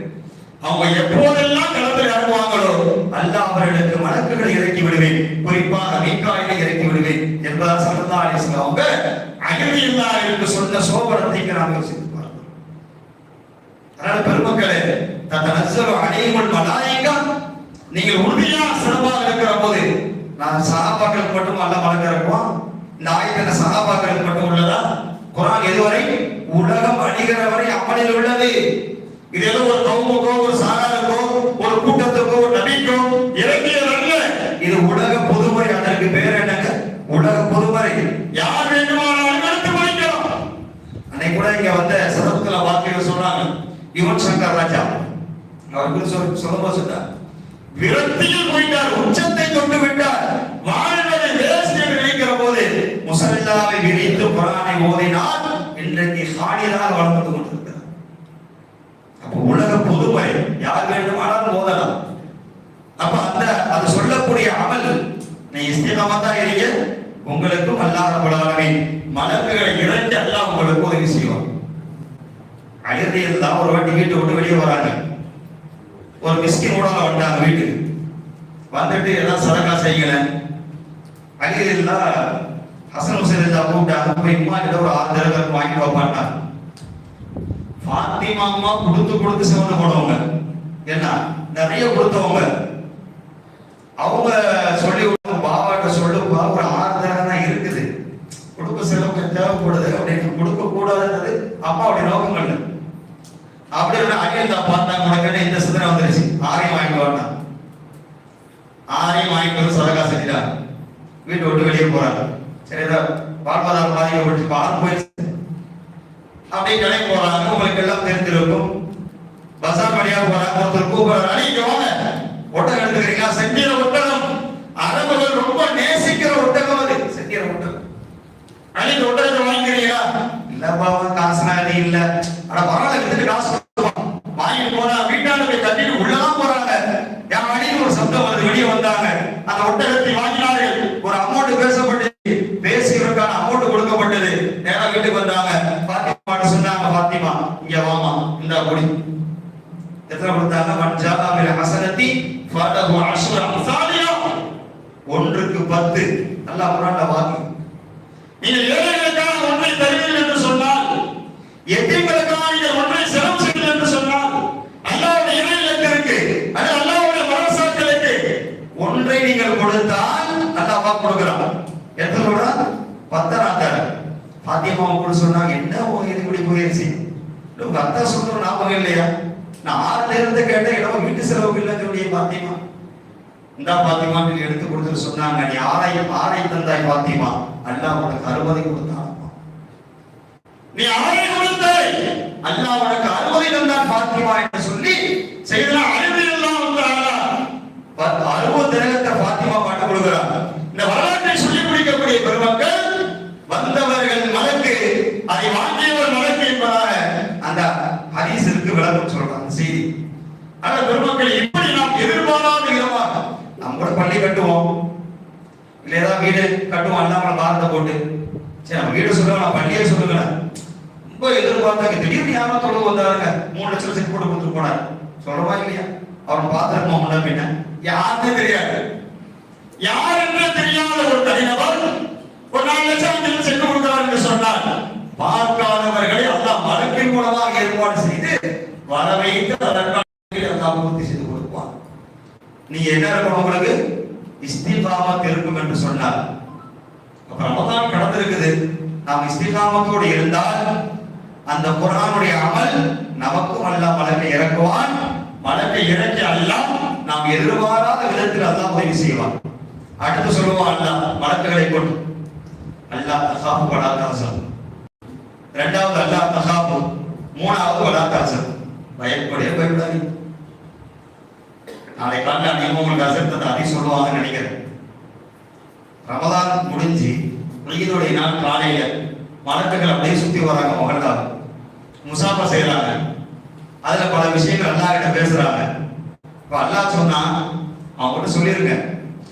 அவங்க எப்போதெல்லாம் களத்தில் இறங்குவாங்களோ அல்லாஹ் அவர்களுக்கு மலக்குகளை இறக்கி விடுவேன், குறிப்பாக மீகாயிலை இறக்கி விடுவேன் என்பதால் ஸல்லல்லாஹு அலைஹி வஸல்லம் அவங்க அழிவு இல்லா என்று சொன்ன சோபனத்தை நாம் யோசித்து பார்க்கிறோம். அதனால பெருமக்களே, தத்தனஸ்ஸலு அலைஹில் மலாயிகா, நீங்கள் உறுதியா சிறப்பாக இருக்கிற போது, நான் சஹாபாக்களுக்கு மட்டும் அல்லாஹ் மலக்கு இறக்குவான். இந்த ஆயத்தின சஹாபாக்களுக்கு மட்டும் உள்ளதா? குர்ஆன் எதுவரை உலகம் அழிகிற வரை அமலில் உள்ளது. இது ஏதோ ஒரு கவுமுக்கோ, ஒரு சாராருக்கோ, ஒரு கூட்டத்துக்கோ, ஒரு நபிக்கோ இறங்கியதல்ல. இது உலக பொதுமறை. அதற்கு பேர் என்னங்க? உலக பொதுமறை. யார் வேண்டுமானாலும் எடுத்து படிக்கலாம். அன்னைக்கு கூட இங்க வந்த சதத்துல வாக்கியம் சொன்னாங்க, யுவன் சங்கர் ராஜா அவருக்கு சொல்லும்போது சொன்னார், விரக்தியில் போயிட்டார், உச்சத்தை தொட்டு விட்டார், வாழ்வதை வேஸ்ட் என்று நினைக்கிற போது முஸல்லாவை விரித்து குர்ஆனை ஓதினார். இன்றைக்கு சாணியாக வளர்ந்து கொண்டிருக்கிறார். அப்ப உலக பொதுமறை, யார் வேண்டுமானாலும் ஓதலாம். அப்ப அந்த அது சொல்லக்கூடிய அமல், நீ இஸ்திகாமத்தா இருங்க, உங்களுக்கும் அல்லாஹ் ரப்பல் ஆலமீன் மலக்குகளை இறக்கி அல்லாஹ் உங்களுக்கு உதவி செய்வான். அழுது எல்லாம் ஒரு வாட்டி வீட்டை விட்டு வெளியே வராங்க, ஒரு மிஸ்கின் கூட வந்தாங்க வீட்டுக்கு வந்துட்டு எல்லாம் சதக்கா செய்யல. அழுது எல்லாம் ஹசன் ஹுசைன் கூப்பிட்டாங்க, போய் இம்மா கிட்ட ஒரு 6 தடவை வாங்கிட்டு வைப்பாட்டாங்க. பாத்திமா அம்மா கொடுத்து சிவந்து போனவங்க, என்ன நிறைய கொடுத்தவங்க. அவங்க சொல்லி பாபாட்ட சொல்லு, ஒரு 6 தடவை தான் இருக்குது, கொடுக்க செலவு தேவைப்படுது அப்படின்னு. கொடுக்க கூடாதுன்றது அம்மாவுடைய நோக்கம் இல்லை. அப்படி அகிலந்தா பார்த்தாங்க, உனக்கு இந்த சிந்தனை வந்துருச்சு, 6ஐயும் வாங்கிட்டு வரணும். 6ஐயும் வாங்கிட்டு வந்து சதக்கா செஞ்சுட்டாங்க. வீட்டை விட்டு வெளியே போறாங்க. சரி, வாழ்வாதாரம் பாதிக்கப்பட்டு 6 போயிடுச்சு. அப்படியே கடை போறாங்க. உங்களுக்கு எல்லாம் தெரிஞ்சிருக்கும், பசார் வழியா போறாங்க. ஒருத்தர் கூப்பிடுறாரு, அடிக்க வாங்க, ஒட்டகம் எடுத்துக்கிறீங்களா? செங்கீர ஒட்டகம். அரபுகள் ரொம்ப நேசிக்கிற ஒட்டகம் அது, செங்கீர ஒட்டகம். அன்னைக்கு ஒட்டகத்தை வாங்கிக்கிறீங்களா? இல்லப்பா, காசுனா இல்ல. ஆனா பரவாயில்ல, வித்துட்டு காசு வாங்கிட்டு போனா வீட்டாண்ட போய் கட்டிட்டு உள்ளதான் போறாங்க. என் அடியில் ஒரு சப்தம் வருது, வெளியே வந்தாங்க. அந்த ஒட்டகத்தை வாங்கினார்கள். ஒரு அமௌண்ட் பேசப்பட்டு பேசியவருக்கான அமௌண்ட் கொடுக்கப்பட்டது. நேரா வீட்டுக்கு வந்தாங்க. பாத்திமா சொன்னாங்க, பாத்திமா இங்க வாமா, இந்த கொடி. எத்தனை கொடுத்தாங்க? மன்ஜாபா பில் ஹஸனதி ஃபலஹு அஷ்ரு அம்சாலிஹா, 1க்கு 10. அல்லாஹ் குர்ஆன்ல வாக்கு. நீங்கள் ஏழைகளுக்காக ஒன்றை தருவீர்கள் என்று சொன்னால், எத்தீம்களுக்காக நீங்கள் ஒன்றை செலவு செய்வீர்கள் என்று சொன்னால், அல்லாஹ்வுடைய இறையிலக்கு, அது அல்லாஹ்வுடைய மரசாக்களுக்கு ஒன்றை நீங்கள் கொடுத்தால் அல்லாஹ் வாக்கு கொடுக்கிறான். எத்தனை கொடுத்தா? 10 பாத்திமா அவங்க சொன்னாங்க, என்ன இது இப்படி போயிருச்சு, உங்க அத்தா சொல்ற ஞாபகம் இல்லையா? நான் 6 இருந்து கேட்டேன், இடம் வீட்டு செலவுக்கு இல்லைன்னு சொல்லி பாத்திமா இந்த பாத்திமா எடுத்து கொடுத்துட்டு சொன்னாங்க, நீ 6ஐ தந்தாய் பாத்திமா, அல்லாஹ் உனக்கு 60 கொடுத்தான். நீ 6ஐ கொடுத்தாய், அல்லாஹ் உனக்கு 60 தந்தான் பாத்திமா என்று சொல்லி செய்தனா அழிவு எல்லாம் வந்தாரா 60 திரகத்தை பாத்திமா பாட்டு கொடுக்கிறார். இந்த வரலாற்றை சொல்லி முடிக்கக்கூடிய பெருமக்கள், வந்தவர்கள் மலக்கு, அதை வாங்கியவர் மலக்கு என்பதாக அந்த ஹதீஸிற்கு விளக்கம் சொல்றாங்க செய்தி. ஆனா பெருமக்கள், இப்படி நாம் எதிர்பாராத விதமாக நம்ம கூட பள்ளி கட்டுவோம், இல்ல ஏதாவது வீடு கட்டுவோம், அல்லாமல் பாரத்தை போட்டு. சரி, நம்ம வீடு சொல்லுங்க, நான் பள்ளியே சொல்லுங்க, ரொம்ப எதிர்பார்த்தாங்க. திடீர்னு யாரோ தொழுவு வந்தாருங்க, 3 லட்சம் செக் போட்டு கொடுத்துட்டு போனார். சொல்றவா இல்லையா? அவன் பார்த்துருக்கோம் முன்ன பின்ன, யாருன்னு தெரியாது. யார் என்று தெரியாத ஒரு தனிநபர் ஒரு 4 லட்சம் செக் கொடுக்கிறார் என்று சொன்னார். பார்க்காதவர்களை அல்லாஹ் மலக்கின் மூலமாக ஏற்பாடு செய்து வர வைத்து அதற்கான அல்லாஹ் பூர்த்தி செய்து கொடுப்பான். நீ என்ன இருக்கணும்? உங்களுக்கு இஸ்திகாமத் இருக்கும் என்று சொன்னார். அப்ப ரமதான் கடந்திருக்குது. நாம் இஸ்திகாமத்தோடு இருந்தால் அந்த குர்ஆனுடைய அமல் நமக்கும் அல்லாஹ் மலக்கை இறக்குவான். மலக்கை இறக்கி அல்லாஹ் நாம் எதிர்பாராத விதத்தில் அல்லாஹ் உதவி செய்வான். அடுத்து சொல்லுவான் அல்லாஹ் மலக்குகளை கொண்டு, அல்லாஹ் தகாஃபு வலா தஹ்சன். இரண்டாவது அல்லாஹ் தகாஃபு, மூணாவது வலா தஹ்சன். பயப்படாதீங்க. நாளை காலையில் அதிகமாக உங்களுக்கு அசர்த்தத்தை அதி சொல்லுவாங்கன்னு நினைக்கிறேன். ரமதான் முடிஞ்சு ஈதுடைய நாள் காலையில மலக்குகள் அப்படியே சுத்தி வராங்க. மகள்தா முசாஃபா செய்யறாங்க. அதுல பல விஷயங்கள் அல்லாஹ் கிட்ட பேசுறாங்க. இப்ப அல்லாஹ் சொன்னா அவங்க சொல்லிருங்க,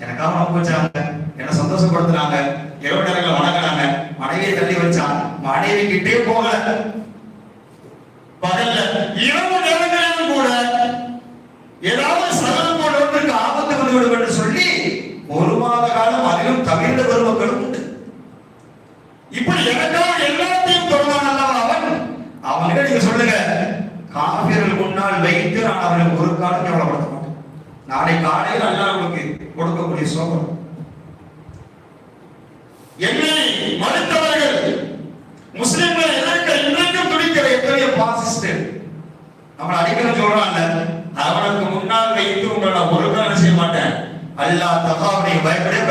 எனக்காக நம்ப வச்சாங்க, என்ன சந்தோஷப்படுத்துறாங்க, இரவு நேரங்கள் வணங்கினாங்க, மனைவியை தள்ளி வச்சான், மனைவி கிட்டே போகல. பகல்ல இரவு நேரங்களிலும் கூட ஏதாவது சகலம் போன்றவர்களுக்கு ஆபத்து வந்துவிடும் என்று சொல்லி 1 மாத காலம் அதிலும் தவிர்ந்த பெருமக்களும் உண்டு. இப்படி எனக்காக எல்லாத்தையும் தொடர்பான அவன்கிட்ட நீங்க சொல்லுங்க, காபிர்கள் முன்னால் வைத்து நான் அவர்களுக்கு ஒரு காலம் கேவலப்படுத்த மாட்டேன். நாளை காலையில் அல்லாஹ் உங்களுக்கு கொடுக்கக்கூடிய சோகம். என்னை மறுத்தவர்கள் முஸ்லிம்களை எதிர்க்க இன்றைக்கும் துடிக்கிற எத்தனையோ பாசிஸ்ட் நம்மளை அடிக்கடி சொல்றாங்க, அவனுக்கு முன்னால் வைத்து உங்களை நான் ஒரு காலம் செய்ய மாட்டேன். அல்லாஹ் தகாவை பயப்படாத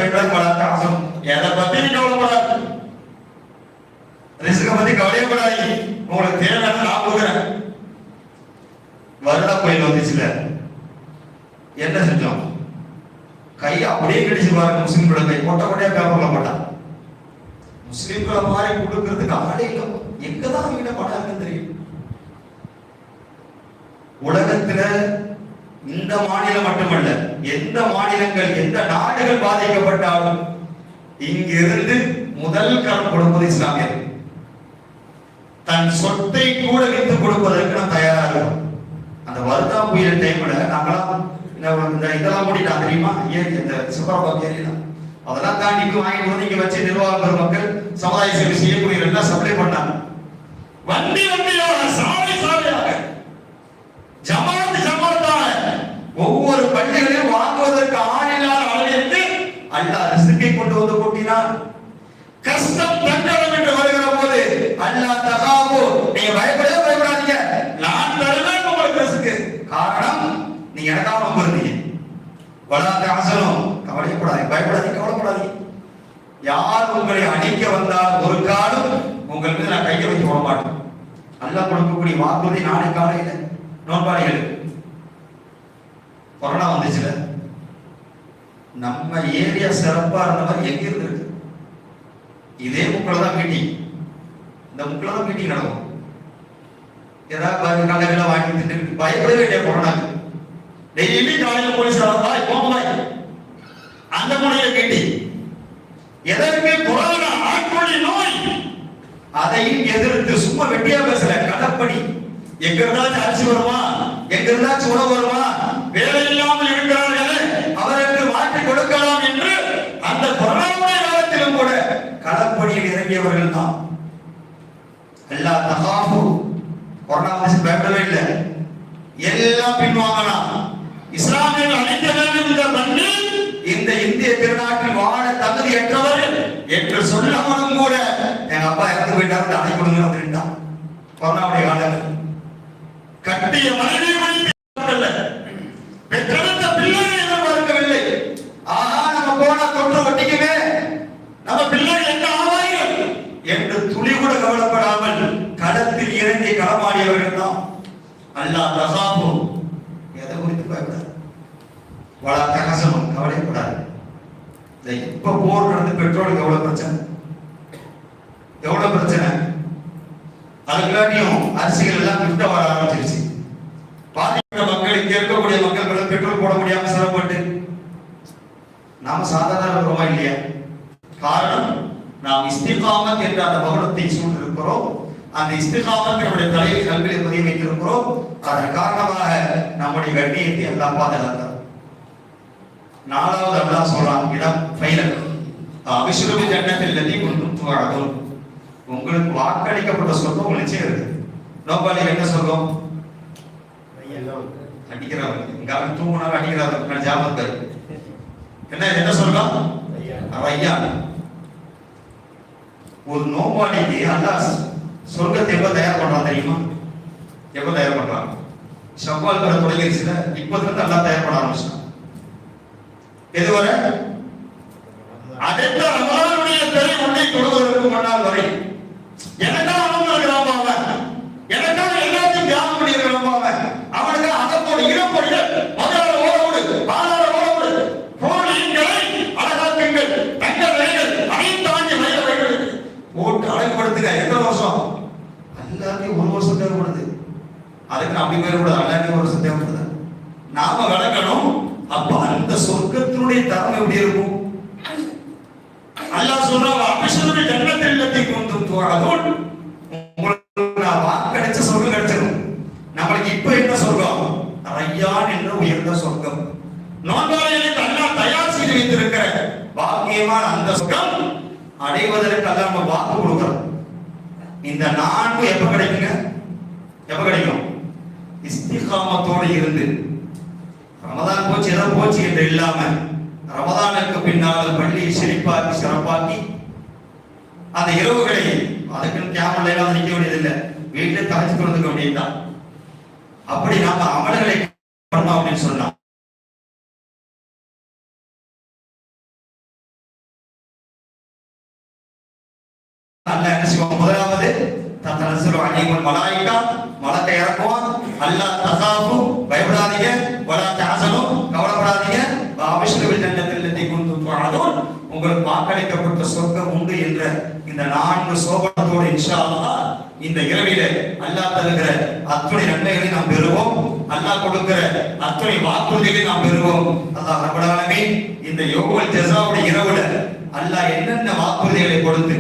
எதை பத்தி நீ கவலைப்படாது, ரிஸ்க பத்தி கவலையப்படாது, உங்களுக்கு தேவையான நான் கொடுக்குறேன். வருடா கோயில் வந்துச்சுல, என்ன செஞ்சோம்? கையை அப்படியே கடிச்சு பாருங்க. முஸ்லிம்களோட கை கொட்டையா பேப்பர்ல போட்டான். முஸ்லிம்களை மாதிரி கொடுக்கறதுக்கு ஆளே இல்லை. எங்கதான் அவங்க படாதுன்னு தெரியும். உலகத்துல இந்த மாநிலம் மட்டுமல்ல, எந்த மாநிலங்கள் எந்த நாடுகள் பாதிக்கப்பட்டாலும் இங்கிருந்து முதல் கரம் கொடுப்பது இஸ்லாமியர். தன் சொத்தை கூட வித்து கொடுப்பதற்கு நான் தயாரா இருக்கும். அந்த வருதா புயல் டைம்ல நாங்களாம் இந்த இதெல்லாம் மூடிட்டான் தெரியுமா? ஏன் இந்த சுப்பரபாக் ஏரியா அதெல்லாம் தாண்டி வாங்கிட்டு வந்து இங்க வச்சு நிர்வாக பெருமக்கள் சமுதாய சேவை செய்யக்கூடிய எல்லாம் சப்ளை பண்ணாங்க. வண்டி வண்டியாக சாலை சாலையாக ஜமாத் ஜமாத்தாக ஒவ்வொரு பள்ளிகளையும் வாங்குவதற்கு ஆளில்லாத அளவிற்கு அல்லாஹ் ரிஸ்கை கொண்டு வந்து கொட்டினான். கஷ்டம் தங்கடம் என்று வருகிற போது அல்லாஹ் தகாவோ, நீங்க பயப்படாதீங்க, நான் தருவேன் உங்களுக்கு ரிஸ்க். காரணம் நீங்க எனக்காக நம்புறீங்க. வலாத அசலும் கவலைப்படாதீங்க, பயப்படாதீங்க, கவலைப்படாதீங்க. யார் உங்களை அடிக்க வந்தால் ஒரு காலம் உங்கள் மீது நான் கையை வைத்து விட மாட்டேன். அல்லாஹ் கொடுக்கக்கூடிய வாக்குறுதி நாளை காலையில நோன்பாளிகள். கொரோனா வந்துச்சுல, நம்ம ஏரியா சிறப்பா இருந்த மாதிரி எங்க இருக்கு? இதே முக்கில் தான் மீட்டிங், இந்த முக்கில் தான் மீட்டிங் நடக்கும். ஏதாவது கல்லெல்லாம் வாங்கி திட்டு பயப்படவே இல்லையா? கொரோனா டெய்லி காலையில் போலீஸ் அந்த முறையில கேட்டி எதற்கு கொரோனா ஆட்கொள்ளி நோய், அதையும் எதிர்த்து சும்மா வெட்டியா பேசல, கடப்படி. எங்க இருந்தாச்சும் அரிசி வருமா, எங்க இருந்தாச்சும் உணவு வருமா, வேலை இல்லாமல் இருக்கிறார்களே அவருக்கு மாற்றி கொடுக்கலாம் என்று அந்த கொரோனாவுடைய காலத்திலும் கூட களப்பணியில் இறங்கியவர்கள் தான். அல்லாஹ் தகாஃபு, கொரோனா வந்து பயப்படவே இல்லை, எல்லாம் பின்வாங்கலாம். இஸ்லாமியர்கள் அழிக்க வேண்டும் என்ற மண்ணில் இந்த இந்திய திருநாட்டில் வாழ தகுதியற்றவர்கள் என்று சொல்லாமலும் கூட எங்க அப்பா இறந்து போயிட்டாரு அணை கொடுங்க அப்படின்ட்டான். கொரோனாவுடைய காலத்தில் கட்டிய மனைவி பெற்றெடுத்த பிள்ளைகளை எதிர்பார்க்கவில்லை. ஆஹா நம்ம போனா தொற்று ஒட்டிக்குமே, நம்ம பிள்ளைகள் எங்க ஆவார்கள் என்று துளி கூட கவலைப்படாமல் களத்தில் இறங்கி களமாடியவர்கள் தான். அல்லாஹ் தகாஃபு, எதை குறித்து பயப்படாது, வலா தஹசனும் கவலைப்படாது. இப்ப போர் நடந்து பெட்ரோலுக்கு எவ்வளவு பிரச்சனை, எவ்வளவு பிரச்சனை. அதுக்காட்டியும் அரிசிகள் எல்லாம் கிஃப்டா வர ஆரம்பிச்சிருச்சு. பாதிக்கிற மக்கள், இங்க இருக்கக்கூடிய மக்கள் பெட்ரோல் போட முடியாம சிரமப்பட்டு நாம சாதாரண இருக்கிறோமா இல்லையா? காரணம் நாம் இஸ்திகாமத் என்ற அந்த பகவத்தை சூழ்ந்திருக்கிறோம். அந்த இஸ்திகாமத் நம்முடைய தலையில் கல்வியை பதிய வைத்திருக்கிறோம். அதன் காரணமாக நம்முடைய கண்ணியத்தை எல்லாம் பாதுகாக்கிறார். நாலாவது அல்லாஹ் சொல்றான், இடம் ஃபைனல் அபிஷுரு ஜன்னத்தில் லதி குன்தும் துஅதுன். உங்களுக்கு வாக்களிக்கப்பட்ட சொர்க்கம் உங்களுக்கு நிச்சயம் இருக்கு. நோபாலி என்ன சொல்றோம்? அடிக்கிறாங்க, இங்க தூங்குனா அடிக்கிறாங்க, ஜாபத்கர் என்ன சொல்றோம்? ரையான். ஒரு நோபாலிக்கு அல்லாஹ் சொர்க்கத்தை எப்ப தயார் பண்றான் தெரியுமா? எப்ப தயார் பண்றான்? ஷவ்வால் வர தொடங்கிருச்சுல, இப்போதுல இருந்து அல்லாஹ் தயார் பண்ண ஆரம்பிச்சான். எதுவரை? அடுத்த ரமலானுடைய பெரிய உன்னை தொழுவதற்கு முன்னால் வரை எனக்காக அவன் இருக்கிறான், அவன் எனக்காக எல்லாத்தையும் தியாகம் பண்ணியிருக்கிறான், அவன் அவனுக்கு அதப்போடு இடப்போடு மகார ஓடோடு பாலார ஓடோடு போலீங்களை அழகாக்குங்கள், தங்க வகைகள் அனைத்து தாண்டி வயது வகைகள் போட்டு அழகுபடுத்துங்க. எத்தனை வருஷம்? எல்லாத்தையும் ஒரு வருஷம் தேவைப்படுது. அதுக்கு அப்படி பேர் கூட எல்லாத்தையும் ஒரு வருஷம் தேவைப்படுது. நாம விளக்கணும். அப்ப அந்த சொர்க்கத்தினுடைய தரம் எப்படி இருக்கும்? அல்லாஹ் சொல்றான், அபிஷருடைய ஜன்னத்தில் லதி குன்தும் துஅதுன். உங்களுக்கு நான் வாக்களிச்ச சொர்க்கம் கிடைச்சிடும். நம்மளுக்கு இப்ப என்ன சொர்க்கம்? ரையான் என்ற உயர்ந்த சொர்க்கம். நோன்பாளிகளுக்கு அல்லாஹ் தயார் செய்து வைத்திருக்கிற பாக்கியமான அந்த சொர்க்கம் அடைவதற்கு அல்லாஹ் நம்ம வாக்கு கொடுக்கிறோம். இந்த நான்கு எப்ப கிடைக்குங்க? எப்ப கிடைக்கும்? இஸ்திகாமத்தோடு இருந்து ரமதான் போச்சு ஏதோ போச்சு என்று இல்லாம ரமதானுக்கு பின்னால் பள்ளியை செழிப்பாக்கி சிறப்பாக்கி அந்த இரவுகளை அதுக்குன்னு கேமரா எல்லாம் நிற்க வேண்டியதில்லை, வீட்டிலே தகச்சு கொடுத்துக்க வேண்டியதுதான். அப்படி நாம அமல்களை பண்ணோம் அப்படின்னு சொன்னா அல்லாஹ் என்ன செய்வான்? முதலாவது தத்தனஸ்ஸலு அலைஹில் மலாயிகா, மலக்கை இறக்குவான். அல்லாஹ் தகாஃபு, பயப்படாதீங்க, வலா தஹஸனு, கவலைப்படாதீங்க, அபிஷரு ஜன்னத்தில் லதி குன்தும் துஅதுன், உங்களுக்கு வாக்களிக்கப்பட்ட சொர்க்கம் உண்டு என்ற இந்த நான்கு சோபனத்தோடு இன்ஷா அல்லாஹ் இந்த இரவிலே அல்லாஹ் தருகிற அத்துணை நன்மைகளை நாம் பெறுவோம். அல்லாஹ் கொடுக்கிற அத்துணை வாக்குறுதிகளை நாம் பெறுவோம். அல்லாஹ் ரப்பல் ஆலமீன் இந்த யௌமுல் ஜஸாவுடைய இரவுல அல்லாஹ் என்னென்ன வாக்குறுதிகளை கொடுத்து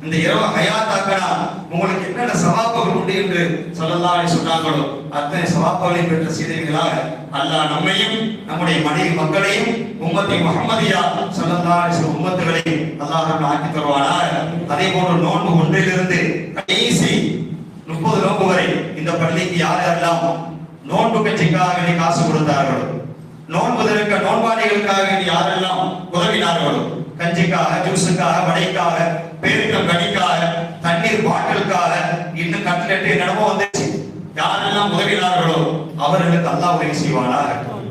இந்த இரவு ஹயாத்தாக்கனா உங்களுக்கு என்னென்ன சவாப்புகள் உண்டு என்று ஸல்லல்லாஹு அலைஹி சொன்னாங்களோ அத்தனை சவாப்புகளை பெற்ற சீதைகளாக அல்லாஹ் நம்மையும் நம்முடைய மனைவி மக்களையும் உம்மத்தி முஹம்மதியா ஸல்லல்லாஹு அலைஹி உம்மத்துகளையும் அல்லாஹ் நம்ம ஆக்கி தருவானாக. அதே போன்று நோன்பு ஒன்றிலிருந்து கடைசி 30 நோன்பு வரை இந்த பள்ளிக்கு யாரெல்லாம் நோன்பு கட்சிக்காக காசு கொடுத்தார்களோ, நோன்புதற்க நோன்பாளிகளுக்காக யாரெல்லாம் உதவினார்களோ, கஞ்சிக்காக, ஜூஸுக்காக, வடைக்காக, பேரிக்கம் கனிக்காக, தண்ணீர் பாட்டிலுக்காக, இன்னும் கட்லெட்டு என்னமோ வந்துச்சு, யாரெல்லாம் உதவினார்களோ அவர்களுக்கு அல்லாஹ் உதவி செய்வானாக.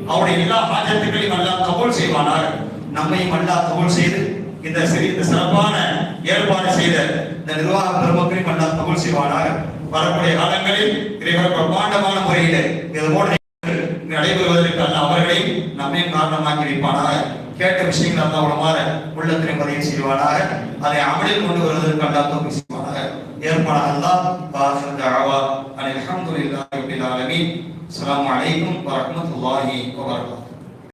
அவருடைய எல்லா ஹாஜத்துகளையும் அல்லாஹ் கபூல் செய்வானாக. நம்மையும் அல்லாஹ் கபூல் செய்து இந்த சிறப்பான ஏற்பாடு செய்த இந்த நிர்வாக பெருமக்களையும் அல்லாஹ் கபூல் செய்வானாக. வரக்கூடிய காலங்களில் இறைவர் பிரம்மாண்டமான முறையில் இது போன்ற நடைபெறுவதற்கு அல்லாஹ் அவர்களையும் நம்மையும் காரணமாக்கி வைப்பானாக. கேட்ட விஷயங்கள் அல்லாஹ் உளமாற உள்ளத்திலே பதிவு செய்வானாக. அதை அமலில் கொண்டு வருவதற்கு அல்லாஹ் தௌஃபீக் செய்வானாக. ஏற்பாடு அல்லாஹ் பாஹிர் தஅவா அல்ஹம்துலில்லாஹி ரப்பில் ஆலமீன். அஸ்ஸலாமு அலைக்கும் வ ரஹ்மத்துல்லாஹி வ பரகாத்துஹு.